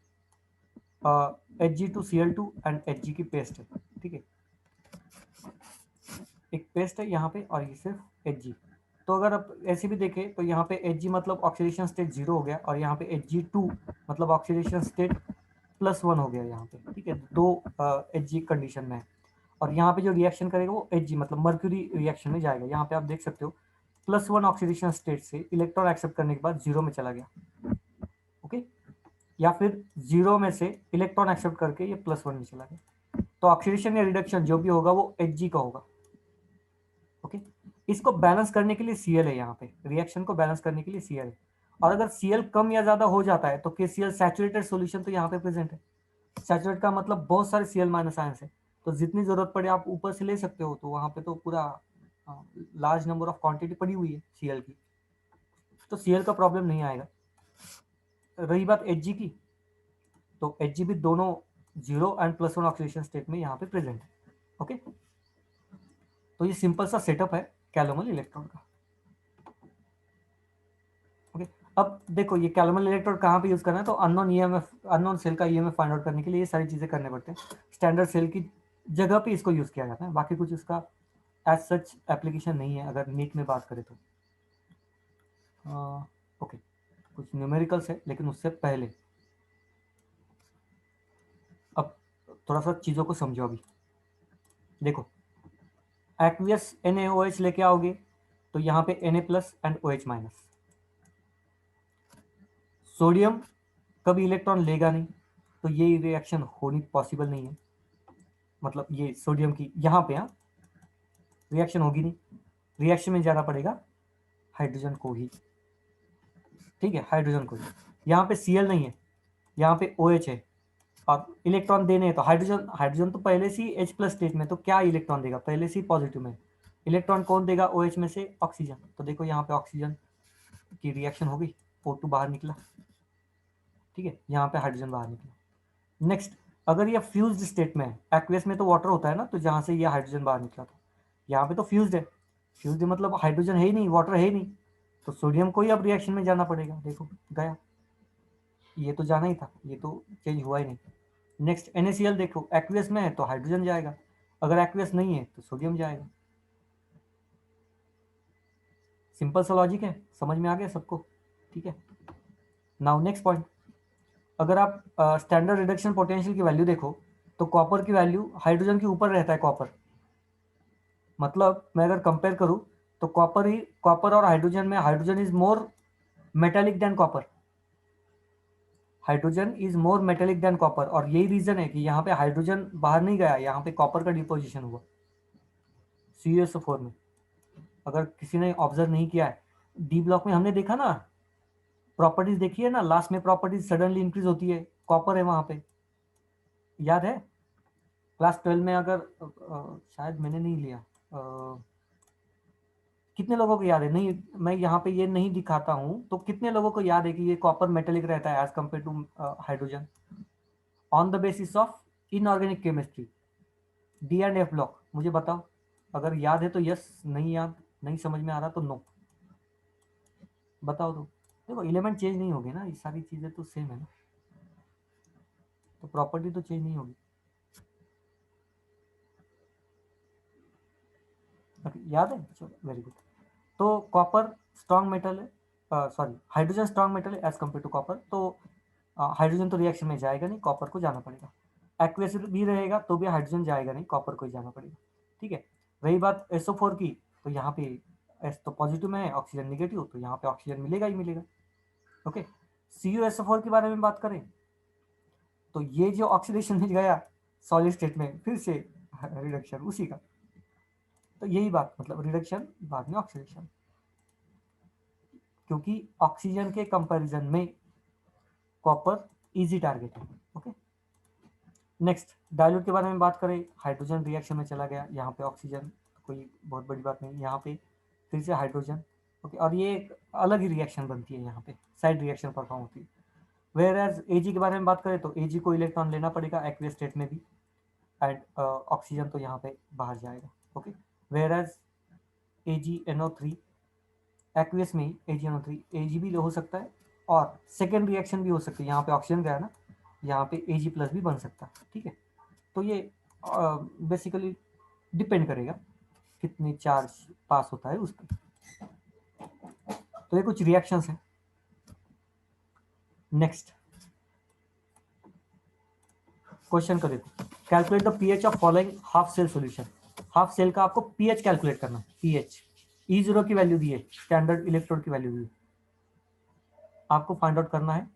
Hg2Cl2 एंड Hg की पेस्ट है। ठीक है, एक पेस्ट है यहाँ पे और ये सिर्फ Hg। तो अगर आप ऐसे भी देखें तो यहाँ पे Hg मतलब ऑक्सीडेशन स्टेट 0 हो गया, और यहाँ पे Hg2 मतलब ऑक्सीडेशन स्टेट +1 हो गया यहाँ पे। ठीक है, दो Hg कंडीशन में है, और यहाँ पे जो रिएक्शन करेगा वो Hg मतलब मर्क्यूरी रिएक्शन में जाएगा। यहाँ पे आप देख सकते हो +1 ऑक्सीडेशन स्टेट से इलेक्ट्रॉन एक्सेप्ट करने के बाद 0 में चला गया। ओके, या फिर 0 में से इलेक्ट्रॉन एक्सेप्ट करके ये +1 में चला गया। तो ऑक्सीडेशन या रिडक्शन जो भी होगा वो Hg का होगा। ओके, इसको बैलेंस करने के लिए Cl है, यहाँ पे रिएक्शन को बैलेंस करने के लिए Cl है, और अगर Cl कम या ज्यादा हो जाता है तो KCl सैचुरेटेड सॉल्यूशन तो यहाँ पे प्रेजेंट है। सैचुरेट का मतलब बहुत सारे Cl- आयंस है, तो जितनी जरूरत पड़े आप ऊपर से ले सकते हो, तो वहां पे तो पूरा लार्ज नंबर ऑफ क्वांटिटी पड़ी हुई है Cl की, तो Cl का प्रॉब्लम नहीं आएगा। रही बात Hg की, तो Hg भी दोनों 0 एंड +1 ऑक्सीडेशन स्टेट में यहाँ पे प्रेजेंट है। ओके, तो ये सिंपल सा सेटअप है कैलोमल इलेक्ट्रोड का। ओके, अब देखो ये कैलोमल इलेक्ट्रोड कहाँ पे यूज करना है, तो अननोन EMF, अननोन सेल का EMF फाइंड आउट करने के लिए ये सारी चीजें करने पड़ते हैं। स्टैंडर्ड सेल की जगह पे इसको यूज किया जाता है, बाकी कुछ इसका एज सच एप्लीकेशन नहीं है अगर नीट में बात करें तो। ओके, कुछ न्यूमेरिकल्स है लेकिन उससे पहले अब थोड़ा सा चीज़ों को समझो। अभी देखो, एक्वियस NaOH लेके आओगे तो यहाँ पे Na+ एंड OH-। सोडियम कभी इलेक्ट्रॉन लेगा नहीं, तो ये रिएक्शन होनी पॉसिबल नहीं है, मतलब ये सोडियम की यहाँ पे रिएक्शन होगी नहीं, रिएक्शन में जाना पड़ेगा हाइड्रोजन को ही, ठीक है, हाइड्रोजन को ही। यहाँ पे Cl नहीं है, यहाँ पे OH है और इलेक्ट्रॉन देने हैं, तो हाइड्रोजन तो पहले से ही H+ स्टेट में, तो क्या इलेक्ट्रॉन देगा, पहले से ही पॉजिटिव में, इलेक्ट्रॉन कौन देगा OH में से, ऑक्सीजन। तो देखो यहाँ पे ऑक्सीजन की रिएक्शन हो गई, O2 बाहर निकला, ठीक है, यहाँ पे हाइड्रोजन बाहर निकला। नेक्स्ट, अगर ये फ्यूज्ड स्टेट में है, एक्वेस में तो वाटर होता है ना, तो जहाँ से ये हाइड्रोजन बाहर निकला था, यहाँ पे तो फ्यूज्ड है, फ्यूज्ड मतलब हाइड्रोजन है ही नहीं, वाटर है ही नहीं, तो सोडियम को ही अब रिएक्शन में जाना पड़ेगा। देखो गया, ये तो जाना ही था, ये तो चेंज हुआ ही नहीं। नेक्स्ट NaCl देखो, एक्वेस में है तो हाइड्रोजन जाएगा, अगर एक्वेस नहीं है तो सोडियम जाएगा। सिंपल सा लॉजिक है, समझ में आ गया सबको, ठीक है। नाउ नेक्स्ट पॉइंट, अगर आप स्टैंडर्ड रिडक्शन पोटेंशियल की वैल्यू देखो, तो कॉपर की वैल्यू हाइड्रोजन के ऊपर रहता है। कॉपर मतलब मैं अगर कंपेयर करूं तो कॉपर और हाइड्रोजन में hydrogen is more metallic than copper, hydrogen is more metallic than copper, और यही रीजन है कि यहाँ पे हाइड्रोजन बाहर नहीं गया, यहाँ पे कॉपर का डिपोजिशन हुआ CuSO4 में। अगर किसी ने ऑब्जर्व नहीं किया है, डी ब्लॉक में हमने देखा ना, प्रॉपर्टीज देखी है ना, लास्ट में प्रॉपर्टीज सडनली इंक्रीज होती है, कॉपर है वहां पे, याद है क्लास 12 में। अगर शायद मैंने नहीं लिया, कितने लोगों को याद है, नहीं मैं यहाँ पे ये नहीं दिखाता हूँ, तो कितने लोगों को याद है कि ये कॉपर मेटेलिक रहता है as compare to hydrogen on the basis of inorganic chemistry, D&F block. मुझे बताओ, अगर याद है तो यस, नहीं याद, नहीं समझ में आ रहा तो नो, बताओ तो। देखो एलिमेंट चेंज नहीं होगी ना, ये सारी चीजें तो सेम है ना, तो प्रॉपर्टी तो चेंज नहीं होगी। याद है, चलो वेरी गुड। तो कॉपर स्ट्रॉन्ग मेटल है, सॉरी हाइड्रोजन स्ट्रॉन्ग मेटल है एज कम्पेयर टू कॉपर, तो हाइड्रोजन तो रिएक्शन में जाएगा नहीं, कॉपर को जाना पड़ेगा। एक्वेस भी रहेगा तो भी हाइड्रोजन जाएगा नहीं, कॉपर को ही जाना पड़ेगा, ठीक है। रही बात SO4 की, तो यहाँ पे S तो पॉजिटिव में है, ऑक्सीजन निगेटिव, तो यहाँ पे ऑक्सीजन मिलेगा ही मिलेगा, ओके। CuSO4 के बारे में बात करें तो ये जो ऑक्सीडेशन में गया सॉलिड स्टेट में, फिर से रिडक्शन उसी का, तो यही बात, मतलब रिडक्शन बाद में ऑक्सीडेशन, क्योंकि ऑक्सीजन के कंपैरिजन में कॉपर इजी टारगेट है, ओके। नेक्स्ट डायल्यूट के बारे में बात करें, हाइड्रोजन रिएक्शन में चला गया, यहाँ पे ऑक्सीजन, कोई बहुत बड़ी बात नहीं, यहाँ पे फिर से हाइड्रोजन, ओके, और ये एक अलग ही रिएक्शन बनती है, यहाँ पे साइड रिएक्शन परफॉर्म होती है। वेयर एज Ag के बारे में बात करें तो Ag को इलेक्ट्रॉन लेना पड़ेगा एक्वियस स्टेट में भी, एंड ऑक्सीजन तो यहाँ पे बाहर जाएगा, okay. Where as AgNO3 aqueous में ही AgNO3 Ag भी हो सकता है, और सेकेंड रिएक्शन भी हो सकती है, यहाँ पे ऑक्सीजन गया ना, यहाँ पे Ag+ भी बन सकता है, ठीक है। तो ये बेसिकली डिपेंड करेगा कितनी चार्ज पास होता है उस पर। तो ये कुछ रिएक्शंस हैं। नेक्स्ट क्वेश्चन का देखो, calculate the pH of following half cell solution. Half cell का आपको पीएच कैलकुलेट करना है, पीएच E0 की वैल्यू दी है, स्टैंडर्ड इलेक्ट्रोड की वैल्यू दी है, आपको फाइंड आउट करना है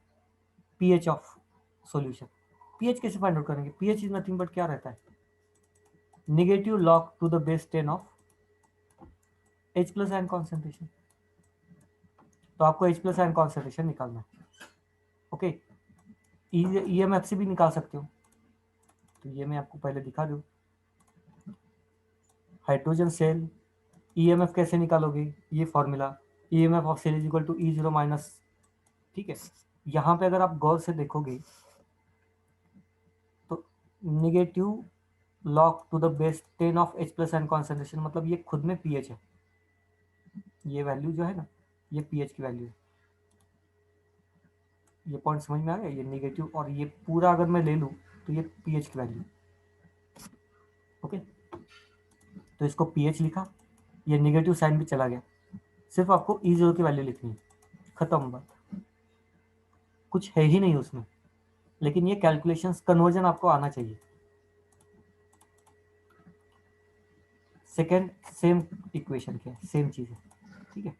पीएच ऑफ सॉल्यूशन। पीएच कैसे फाइंड आउट करेंगे, पीएच इज नथिंग बट क्या रहता है, negative log to the base 10 of H+ ion concentration. तो आपको H+ आयन कॉन्सेंट्रेशन निकालना है, ओके। EMF से भी निकाल सकते हो, तो ये मैं आपको पहले दिखा दूं। हाइड्रोजन सेल EMF कैसे निकालोगे, ये formula, EMF of cell is equal to E0 minus, ठीक है। यहाँ पे अगर आप गौर से देखोगे तो negative log to the base 10 of H+ ion concentration, मतलब ये खुद में पीएच है, ये वैल्यू जो है ना, ये पीएच की वैल्यू है। ये पॉइंट समझ में आ गया, ये नेगेटिव, और ये पूरा अगर मैं ले लूँ तो ये पीएच की वैल्यू, ओके। तो इसको पीएच लिखा, ये नेगेटिव साइन भी चला गया, सिर्फ आपको E0 की वैल्यू लिखनी है, खत्म बात, कुछ है ही नहीं उसमें। लेकिन ये कैलकुलेशंस कन्वर्जन आपको आना चाहिए। सेकेंड सेम इक्वेशन के सेम चीज़ है, ठीक है।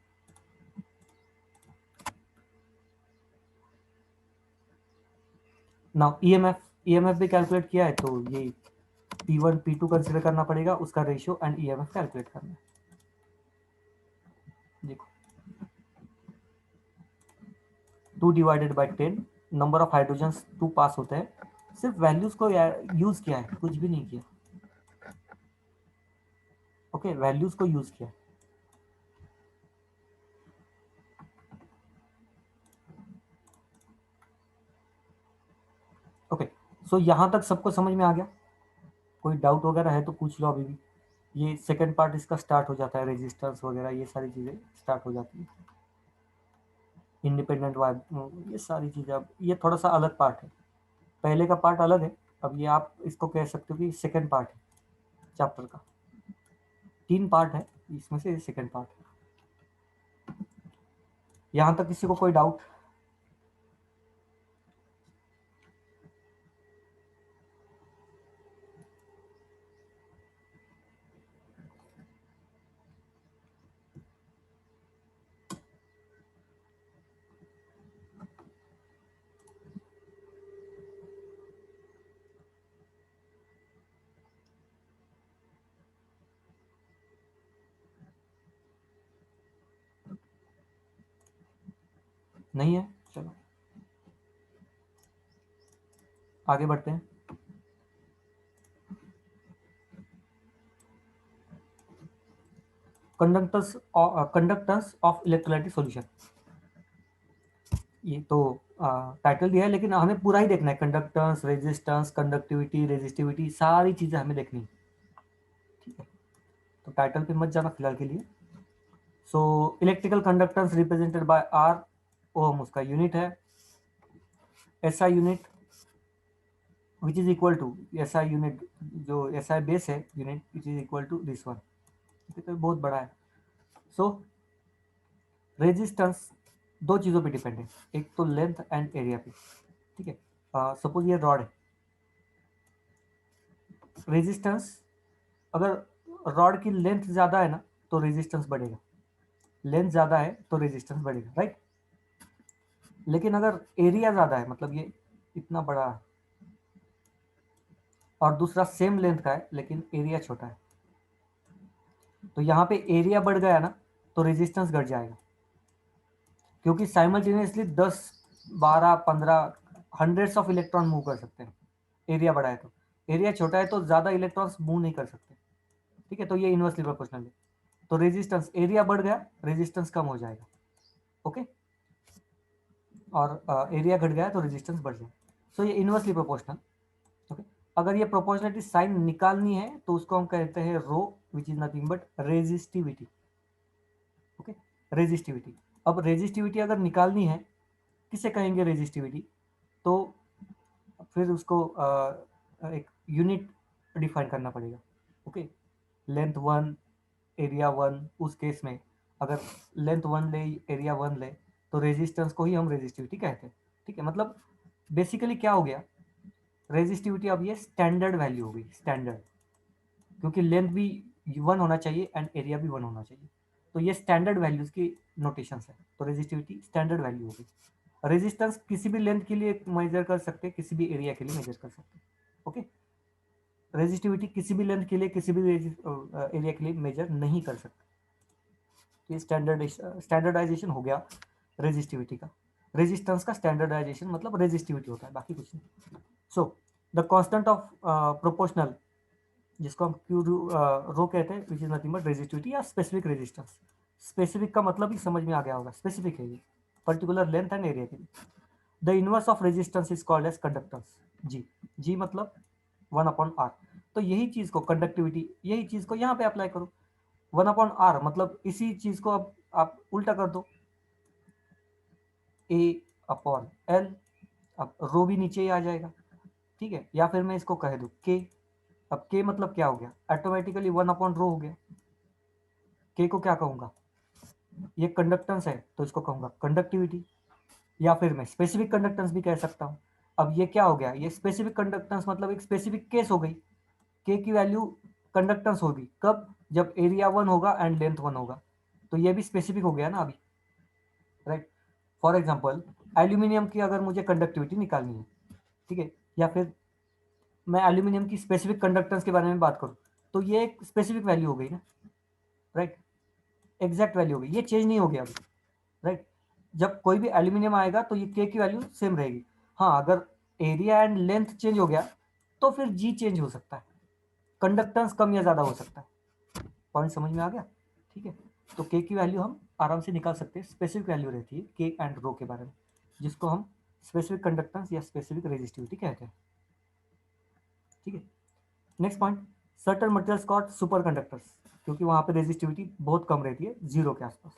नाउ ईएमएफ भी कैलकुलेट किया है, तो ये P1 P2 कंसिडर करना पड़ेगा, उसका रेशियो एंड ईएमएफ कैलकुलेट करना है। देखो 2 divided by 10 number of hydrogens 2 पास होते हैं, सिर्फ वैल्यूज को यूज किया है, कुछ भी नहीं किया। ओके, वैल्यूज को यूज किया। ओके, सो यहां तक सबको समझ में आ गया? कोई डाउट वगैरह है तो पूछ लो अभी भी। ये सेकंड पार्ट इसका स्टार्ट हो जाता है, रेजिस्टेंस वगैरह ये सारी चीजें स्टार्ट हो जाती है, इंडिपेंडेंट वाइब, ये सारी चीजें। अब ये थोड़ा सा अलग पार्ट है, पहले का पार्ट अलग है, अब ये आप इसको कह सकते हो कि सेकंड पार्ट है चैप्टर का। 3 पार्ट है, इसमें से सेकंड पार्ट है। यहां तक किसी को कोई डाउट? नहीं है? चलो आगे बढ़ते हैं। कंडक्टेंस ऑफ इलेक्ट्रोलाइटिक सॉल्यूशन, ये तो टाइटल दिया है, लेकिन हमें पूरा ही देखना है। कंडक्टेंस, रेजिस्टेंस, कंडक्टिविटी, रेजिस्टिविटी, सारी चीजें हमें देखनी है, ठीक है। तो टाइटल पे मत जाना फिलहाल के लिए। So electrical conductance represented by R, ohm उसका यूनिट है। SI unit which is equal to SI unit, जो एसआई बेस है unit, which is equal to this one, तो बहुत बड़ा है। सो रेजिस्टेंस 2 चीजों पे डिपेंड है, एक तो लेंथ एंड एरिया पे, ठीक है। सपोज ये रॉड है, रेजिस्टेंस, अगर रॉड की लेंथ ज्यादा है ना तो रेजिस्टेंस बढ़ेगा, लेंथ ज्यादा है तो रेजिस्टेंस बढ़ेगा, राइट। लेकिन अगर एरिया ज्यादा है, मतलब ये इतना बड़ा है और दूसरा सेम लेंथ का है लेकिन एरिया छोटा है, तो यहाँ पे एरिया बढ़ गया ना तो रेजिस्टेंस घट जाएगा, क्योंकि simultaneously 10, 12, 15 hundreds of electron move कर सकते हैं। एरिया बड़ा है तो, एरिया छोटा है तो ज्यादा इलेक्ट्रॉन्स मूव नहीं कर सकते, ठीक है। तो ये इनवर्सली प्रोपोर्शनल है, तो रेजिस्टेंस, एरिया बढ़ गया रेजिस्टेंस कम हो जाएगा, ओके। और एरिया घट गया तो रेजिस्टेंस बढ़ जाएगा। सो ये इनवर्सली प्रोपोर्शनल, ओके। अगर ये प्रोपोर्शनलिटी साइन निकालनी है तो उसको हम कहते हैं rho, which is nothing but resistivity, okay, resistivity. अब रेजिस्टिविटी अगर निकालनी है, किसे कहेंगे रेजिस्टिविटी? तो फिर उसको एक यूनिट डिफाइन करना पड़ेगा, ओके। लेंथ 1, एरिया 1, उस केस में अगर लेंथ 1 ले, एरिया 1 ले, तो रेजिस्टेंस को ही हम रेजिस्टिविटी कहते हैं, ठीक है। मतलब बेसिकली क्या हो गया, रेजिस्टिविटी अब ये स्टैंडर्ड वैल्यू हो गई, स्टैंडर्ड, क्योंकि लेंथ भी 1 होना चाहिए एंड एरिया भी 1 होना चाहिए, तो ये स्टैंडर्ड वैल्यूज की नोटेशंस है, तो रेजिस्टिविटी स्टैंडर्ड वैल्यू हो गई। रेजिस्टेंस किसी भी लेंथ के लिए मेजर कर सकते हैं, किसी भी एरिया के लिए मेजर कर सकते हैं, ओके। रेजिस्टिविटी किसी भी लेंथ के लिए, किसी भी एरिया के लिए मेजर नहीं कर सकते, तो ये स्टैंडर्डाइजेशन हो गया रेजिस्टिविटी का। रेजिस्टेंस का स्टैंडर्डाइजेशन मतलब रेजिस्टिविटी होता है, बाकी कुछ नहीं। So the constant of proportional, जिसको हम क्यू रो कहते हैं, विच इज नथिंग बट रेजिस्टिविटी या स्पेसिफिक रेजिस्टेंस। स्पेसिफिक का मतलब ही समझ में आ गया होगा, स्पेसिफिक है ये, पर्टिकुलर लेंथ एंड एरिया के लिए। The inverse of resistance is called as conductance, G. G मतलब 1/r, तो यही चीज को कंडक्टिविटी, यही चीज को यहाँ पे अप्लाई करो। 1/r मतलब इसी चीज को अब आप उल्टा कर दो, A/L, अब रो भी नीचे ही आ जाएगा, ठीक है। या फिर मैं इसको कह दूं K, अब K मतलब क्या हो गया, ऑटोमेटिकली 1/रो हो गया। K को क्या कहूंगा, ये कंडक्टेंस है तो इसको कहूंगा कंडक्टिविटी, या फिर मैं स्पेसिफिक कंडक्टेंस भी कह सकता हूं। अब ये क्या हो गया, ये स्पेसिफिक कंडक्टेंस मतलब एक स्पेसिफिक केस हो गई, K की वैल्यू कंडक्टेंस होगी कब, जब एरिया 1 होगा एंड लेंथ 1 होगा, तो ये भी स्पेसिफिक हो गया ना अभी, राइट। फॉर एग्जाम्पल एल्यूमिनियम की अगर मुझे कंडक्टिविटी निकालनी है, ठीक है, या फिर मैं एल्यूमिनियम की स्पेसिफिक कंडक्टेंस के बारे में बात करूँ, तो ये एक स्पेसिफिक वैल्यू हो गई ना, राइट, एग्जैक्ट वैल्यू हो गई, ये चेंज नहीं हो गया अभी, राइट। जब कोई भी एल्यूमिनियम आएगा तो ये के की वैल्यू सेम रहेगी। हाँ, अगर एरिया एंड लेंथ चेंज हो गया तो फिर जी चेंज हो सकता है, कंडक्टेंस कम या ज़्यादा हो सकता है। पॉइंट समझ में आ गया? ठीक है, तो के की वैल्यू हम आराम से निकाल सकते हैं, स्पेसिफिक वैल्यू रहती है के एंड रो के बारे में, जिसको हम स्पेसिफिक कंडक्टेंस या स्पेसिफिक रेजिस्टिविटी कहते हैं। ठीक है, next point, certain materials called super conductors, क्योंकि वहां पे रेजिस्टिविटी बहुत कम रहती है, जीरो के आसपास,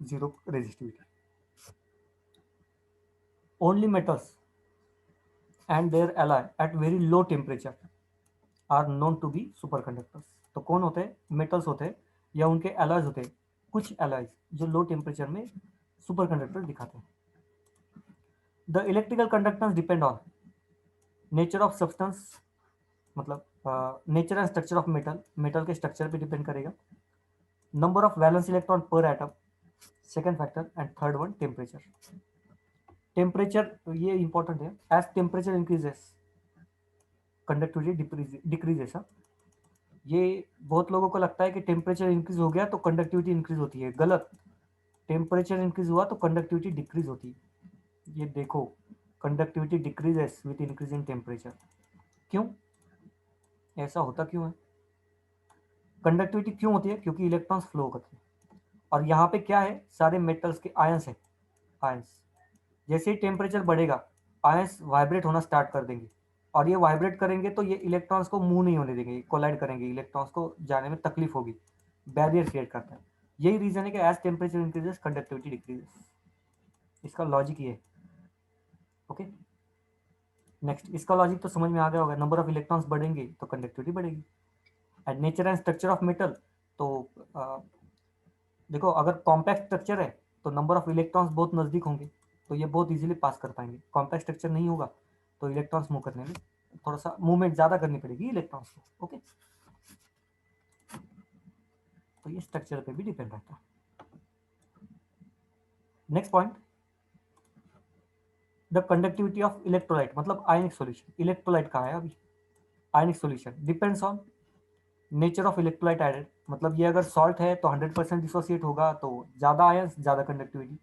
zero resistivity. Only metals and their alloy at very low temperature are known to be superconductors। तो कौन होते हैं? मेटल्स होते हैं या उनके एलॉयज होते हैं, कुछ एलॉयज जो लो टेम्परेचर में सुपर कंडक्टर दिखाते हैं। The electrical conductance depend on nature of substance, मतलब nature and structure of metal, metal के स्ट्रक्चर पे डिपेंड करेगा, number of valence electron per atom, second factor, and third one temperature. Temperature ये इंपॉर्टेंट है, as temperature increases conductivity decreases. ये बहुत लोगों को लगता है कि टेम्परेचर इंक्रीज हो गया तो कंडक्टिविटी इंक्रीज होती है, गलत। टेम्परेचर इंक्रीज हुआ तो कंडक्टिविटी डिक्रीज होती है। ये देखो, conductivity decreases with increase in temperature. क्यों ऐसा होता, क्यों है? कंडक्टिविटी क्यों होती है? क्योंकि इलेक्ट्रॉन्स फ्लो करते हैं, और यहाँ पे क्या है, सारे मेटल्स के आयंस है, आयंस। जैसे ही टेम्परेचर बढ़ेगा आयंस वाइब्रेट होना स्टार्ट कर देंगे, और ये वाइब्रेट करेंगे तो ये इलेक्ट्रॉन्स को मूव नहीं होने देंगे, कोलाइड करेंगे, इलेक्ट्रॉन्स को जाने में तकलीफ होगी, बैरियर क्रिएट करता है। यही रीजन है कि as temperature increases conductivity decreases. इसका लॉजिक ये है। ओके, नेक्स्ट, इसका लॉजिक तो समझ में आ गया होगा, नंबर ऑफ इलेक्ट्रॉन्स बढ़ेंगे तो कंडक्टिविटी बढ़ेगी। And nature and structure of metal, तो देखो अगर कॉम्पैक्ट स्ट्रक्चर है तो नंबर ऑफ इलेक्ट्रॉन्स बहुत नज़दीक होंगे, तो ये बहुत इजीली पास कर पाएंगे। कॉम्पैक्ट स्ट्रक्चर नहीं होगा तो इलेक्ट्रॉन्स मूव करने में थोड़ा सा मूवमेंट ज़्यादा करनी पड़ेगी इलेक्ट्रॉन्स को। ओके, तो ये स्ट्रक्चर पे भी डिपेंड रहता है। Next point, the conductivity of electrolyte, मतलब आयनिक सॉल्यूशन। इलेक्ट्रोलाइट कहाँ है अभी? Ionic solution depends on nature of electrolyte added, मतलब ये अगर सॉल्ट है तो 100% डिसोसिएट होगा, तो ज़्यादा आयंस ज़्यादा कंडक्टिविटी,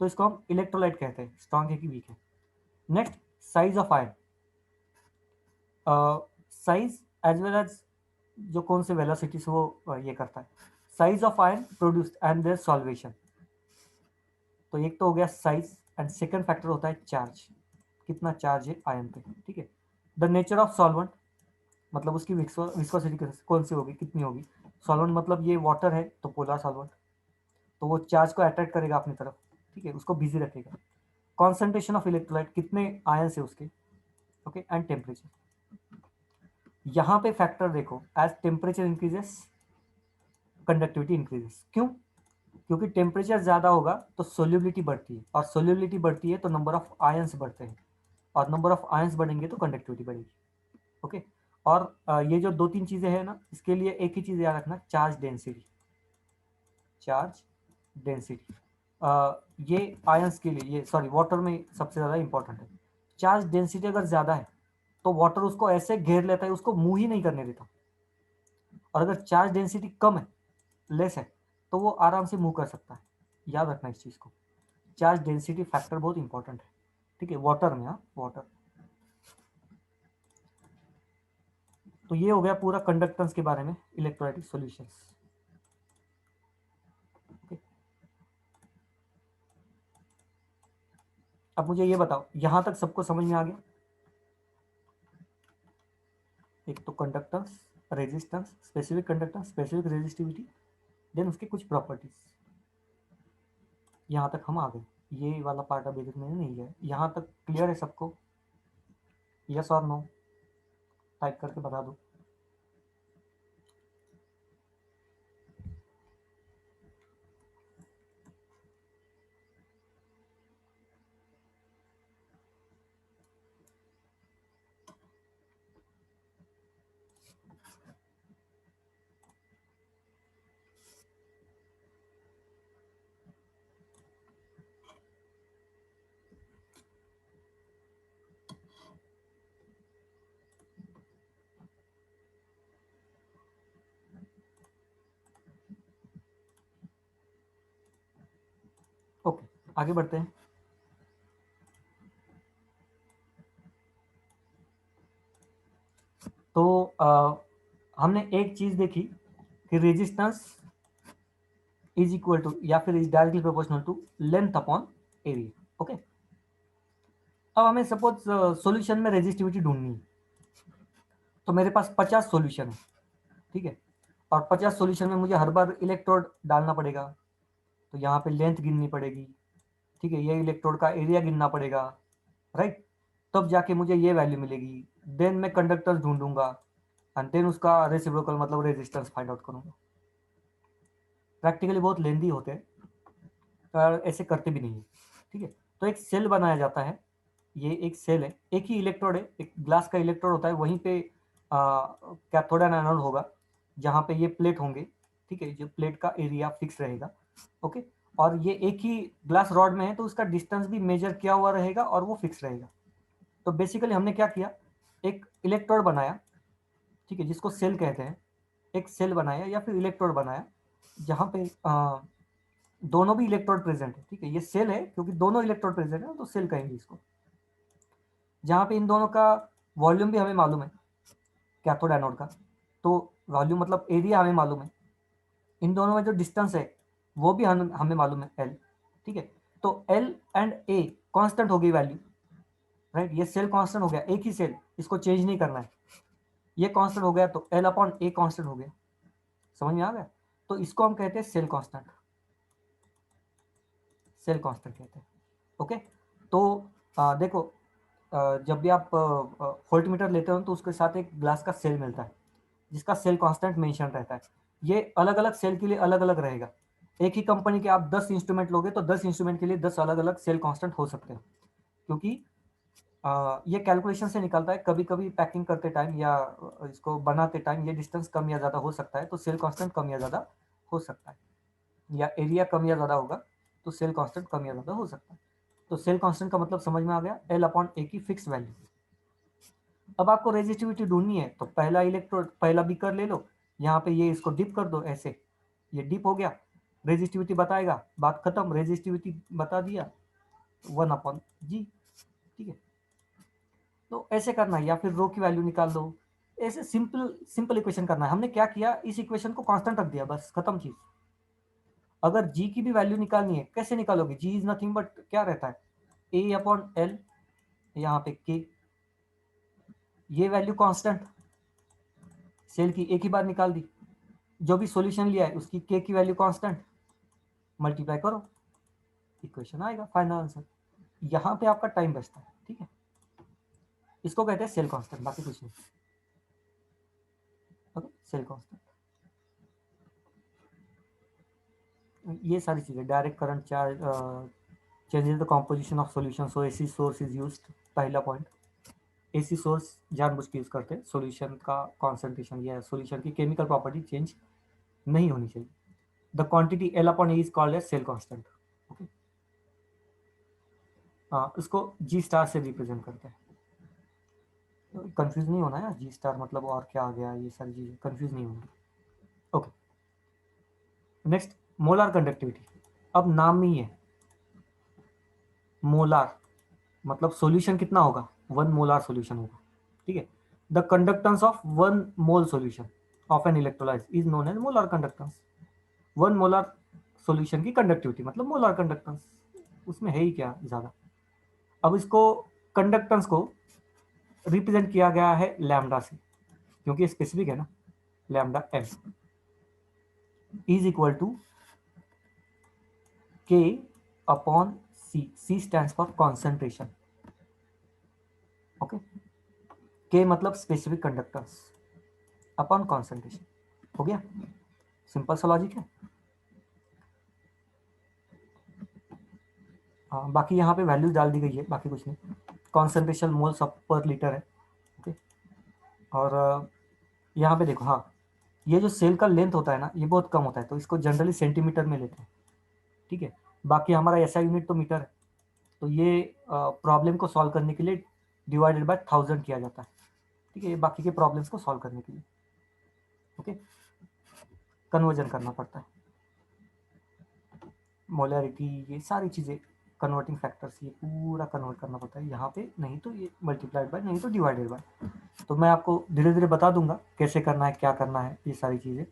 तो इसको हम इलेक्ट्रोलाइट कहते हैं, स्ट्रॉन्ग है कि वीक है। Next, size of ion, size as well as जो कौन से वेलोसिटी से वो ये करता है, size of ion produced and their solvation. तो एक तो हो गया साइज, एंड सेकंड फैक्टर होता है चार्ज, कितना चार्ज है आयन पे। ठीक है, द नेचर ऑफ सॉल्वेंट, मतलब उसकी विस्कोसिटी कौन सी होगी, कितनी होगी। सॉल्वेंट मतलब ये वाटर है तो पोलर सॉल्वेंट, तो वो चार्ज को अट्रैक्ट करेगा अपनी तरफ, ठीक है, उसको बिजी रखेगा। कॉन्सेंट्रेशन ऑफ इलेक्ट्रोलाइट, कितने आयंस है उसके, ओके, एंड टेम्परेचर। यहाँ पे फैक्टर देखो, as temperature increases conductivity increases. क्यों? क्योंकि टेम्परेचर ज़्यादा होगा तो सोल्यूबिलिटी बढ़ती है, और सोल्यूबिलिटी बढ़ती है तो नंबर ऑफ आयंस बढ़ते हैं, और नंबर ऑफ आयंस बढ़ेंगे तो कंडक्टिविटी बढ़ेगी। ओके, और ये जो दो तीन चीज़ें हैं ना, इसके लिए एक ही चीज़ याद रखना, चार्ज डेंसिटी। चार्ज डेंसिटी ये आयंस के लिए, ये सॉरी वाटर में सबसे ज़्यादा इंपॉर्टेंट है। चार्ज डेंसिटी अगर ज़्यादा है तो वाटर उसको ऐसे घेर लेता है, उसको मूव ही नहीं करने देता, और अगर चार्ज डेंसिटी कम है, लेस है, तो वो आराम से मूव कर सकता है। याद रखना इस चीज़ को, चार्ज डेंसिटी फैक्टर बहुत इंपॉर्टेंट है, ठीक है, वाटर में। हाँ, वाटर। तो ये हो गया पूरा कंडक्टेंस के बारे में, इलेक्ट्रोलाइटिक सॉल्यूशंस। अब मुझे ये बताओ, यहां तक सबको समझ में आ गया? एक तो conductance, resistance, specific conductance, specific resistivity, then उसके कुछ प्रॉपर्टीज। यहाँ तक हम आ गए, ये वाला पार्ट अभी तक मैंने नहीं है। यहाँ तक क्लियर है सबको? यस और नो टाइप करके बता दो। आगे बढ़ते हैं। तो हमने एक चीज देखी कि रेजिस्टेंस इज इक्वल टू या फिर is directly proportional to length upon area. Okay, अब हमें सपोज सॉल्यूशन में रेजिस्टिविटी ढूंढनी है, तो मेरे पास 50 सॉल्यूशन है, ठीक है, और 50 सॉल्यूशन में मुझे हर बार इलेक्ट्रोड डालना पड़ेगा, तो यहाँ पे लेंथ गिननी पड़ेगी, ठीक है, ये इलेक्ट्रोड का एरिया गिनना पड़ेगा, राइट, तब जाके मुझे ये वैल्यू मिलेगी। देन मैं कंडक्टर ढूंढूंगा एंड देन उसका रेसिप्रोकल मतलब रेजिस्टेंस फाइंड आउट करूंगा। प्रैक्टिकली बहुत लेंदी होते हैं और ऐसे करते भी नहीं है, ठीक है। तो एक सेल बनाया जाता है, ये एक सेल है, एक ही इलेक्ट्रोड है, एक ग्लास का इलेक्ट्रोड होता है, वहीं पे कैथोड एंड एनोड होगा, जहाँ पे ये प्लेट होंगे, ठीक है, जो प्लेट का एरिया फिक्स रहेगा, ओके, और ये एक ही ग्लास रॉड में है तो उसका डिस्टेंस भी मेजर किया हुआ रहेगा और वो फिक्स रहेगा। तो बेसिकली हमने क्या किया, एक इलेक्ट्रोड बनाया, ठीक है, जिसको सेल कहते हैं, एक सेल बनाया या फिर इलेक्ट्रोड बनाया, जहाँ पे दोनों भी इलेक्ट्रोड प्रेजेंट है, ठीक है, ये सेल है क्योंकि दोनों इलेक्ट्रोड प्रेजेंट है तो सेल कहेंगे इसको, जहाँ पे इन दोनों का वॉल्यूम भी हमें मालूम है, कैथोड एनोड का, तो वॉल्यूम मतलब एरिया हमें मालूम है, इन दोनों में जो डिस्टेंस है वो भी हमें मालूम है, एल, ठीक है। तो एल एंड ए कांस्टेंट हो गई वैल्यू, राइट, ये सेल कांस्टेंट हो गया, एक ही सेल, इसको चेंज नहीं करना है, ये कांस्टेंट हो गया तो एल अपॉन ए कांस्टेंट हो गया, समझ में आ गया। तो इसको हम कहते हैं सेल कांस्टेंट, सेल कांस्टेंट कहते हैं, ओके। तो देखो, जब भी आप वोल्टमीटर लेते हो तो उसके साथ एक ग्लास का सेल मिलता है जिसका सेल कांस्टेंट मेंशन रहता है, ये अलग अलग सेल के लिए अलग अलग रहेगा। एक ही कंपनी के आप 10 इंस्ट्रूमेंट लोगे तो 10 इंस्ट्रूमेंट के लिए 10 अलग अलग सेल कांस्टेंट हो सकते हैं, क्योंकि ये कैलकुलेशन से निकलता है, कभी कभी पैकिंग करते टाइम या इसको बनाते टाइम ये डिस्टेंस कम या ज़्यादा हो सकता है, तो सेल कांस्टेंट कम या ज़्यादा हो सकता है, या एरिया कम या ज़्यादा होगा तो सेल कांस्टेंट कम या ज़्यादा हो सकता है। तो सेल कांस्टेंट का मतलब समझ में आ गया, एल अपॉन ए की फिक्स वैल्यू। अब आपको रेजिस्टिविटी ढूंढनी है तो पहला इलेक्ट्रोड, पहला बीकर ले लो, यहाँ पे ये इसको डिप कर दो, ऐसे ये डिप हो गया, रेजिस्टिविटी बताएगा, बात खत्म, रेजिस्टिविटी बता दिया 1/G, ठीक है। तो ऐसे करना है, या फिर रो की वैल्यू निकाल दो, ऐसे सिंपल सिंपल इक्वेशन करना है। हमने क्या किया, इस इक्वेशन को कांस्टेंट रख दिया, बस खत्म चीज। अगर जी की भी वैल्यू निकालनी है, कैसे निकालोगे, जी इज नथिंग बट क्या रहता है, ए अपॉन एल, यहाँ पे के, ये वैल्यू कांस्टेंट, सेल की एक ही बार निकाल दी, जो भी सॉल्यूशन लिया है उसकी के की वैल्यू कांस्टेंट, मल्टीप्लाई करो, इक्वेशन आएगा, फाइनल आंसर। यहाँ पे आपका टाइम बचता है, ठीक है, इसको कहते हैं सेल कांस्टेंट, बाकी कुछ नहीं, ओके, सेल कांस्टेंट। ये सारी चीजें, direct current charge, changes the composition of solution, so AC source is used, पहला पॉइंट, एसी सोर्स जानबूझ के यूज करते हैं, सॉल्यूशन का कॉन्सेंट्रेशन या सॉल्यूशन की केमिकल प्रॉपर्टी चेंज नहीं होनी चाहिए। The quantity L upon A is called as cell constant, okay, इसको जी स्टार से रिप्रेजेंट करते हैं, कंफ्यूज नहीं होना है, जी स्टार मतलब और क्या आ गया, ये सारी चीजें कंफ्यूज नहीं होना, ओके। नेक्स्ट, मोलार कंडक्टिविटी, अब नाम में ही है मोलार, मतलब सॉल्यूशन कितना होगा, 1 मोलार सॉल्यूशन होगा, ठीक है। The conductance of 1 mole solution of an electrolyte is known as molar conductance. 1 molar solution की कंडक्टिविटी मतलब मोलार कंडक्टेंस, उसमें है ही क्या ज्यादा। अब इसको कंडक्टेंस को रिप्रेजेंट किया गया है लैम्डा से, क्योंकि स्पेसिफिक है ना, lambda M is equal to K upon C, C stands for concentration, okay, K मतलब स्पेसिफिक कंडक्टेंस अपॉन कॉन्सेंट्रेशन, हो गया, सिंपल सा लॉजिक है। हाँ, बाकी यहाँ पे वैल्यूज डाल दी गई है, बाकी कुछ नहीं, कॉन्सेंट्रेशन मोल्स पर लीटर है, ओके। और यहाँ पे देखो, हाँ, ये जो सेल का लेंथ होता है ना, ये बहुत कम होता है, तो इसको जनरली सेंटीमीटर में लेते हैं, ठीक है। बाकी हमारा ऐसा यूनिट तो मीटर है, तो ये प्रॉब्लम को सॉल्व करने के लिए डिवाइडेड बाय 1000 किया जाता है, ठीक है, ये बाकी के प्रॉब्लम्स को सॉल्व करने के लिए, ओके, कन्वर्जन करना पड़ता है, मोलैरिटी, ये सारी चीज़ें कन्वर्टिंग फैक्टर्स, ये पूरा कन्वर्ट करना पड़ता है यहाँ पे, नहीं तो ये मल्टीप्लाइड बाय, नहीं तो डिवाइडेड बाय। तो मैं आपको धीरे धीरे बता दूंगा कैसे करना है, क्या करना है, ये सारी चीज़ें।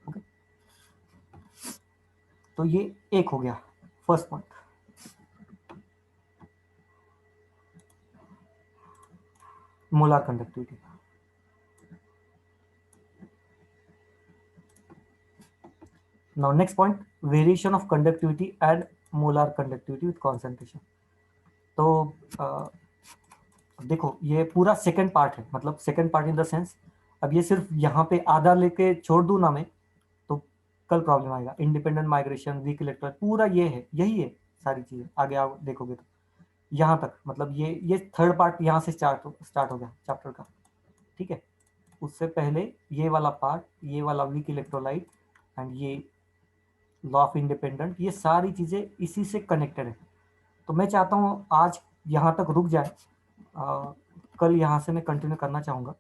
ओके, तो ये एक हो गया first point. Molar conductivity. Now next point, variation of conductivity and molar conductivity with concentration। तो देखो ये पूरा सेकंड पार्ट है, मतलब second part in the sense, अब ये सिर्फ यहाँ पे आधा लेके छोड़ दूं ना मैं तो कल प्रॉब्लम आएगा। इंडिपेंडेंट माइग्रेशन, वीक इलेक्ट्रॉन, पूरा ये है, यही है सारी चीजें। आगे आप देखोगे तो यहाँ तक, मतलब ये थर्ड पार्ट यहाँ से स्टार्ट हो गया चैप्टर का, ठीक है। उससे पहले ये वाला पार्ट, ये वाला वीक इलेक्ट्रोलाइट एंड ये लॉ ऑफ इंडिपेंडेंट, ये सारी चीजें इसी से कनेक्टेड है। तो मैं चाहता हूँ आज यहाँ तक रुक जाए, कल यहाँ से मैं कंटिन्यू करना चाहूँगा,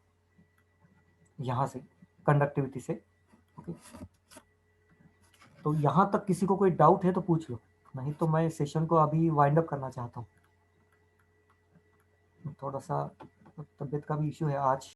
यहाँ से कंडक्टिविटी से। ओके, तो यहाँ तक किसी को कोई डाउट है तो पूछ लो, नहीं तो मैं सेशन को अभी वाइंड अप करना चाहता हूँ। थोड़ा सा तबीयत का भी इश्यू है आज।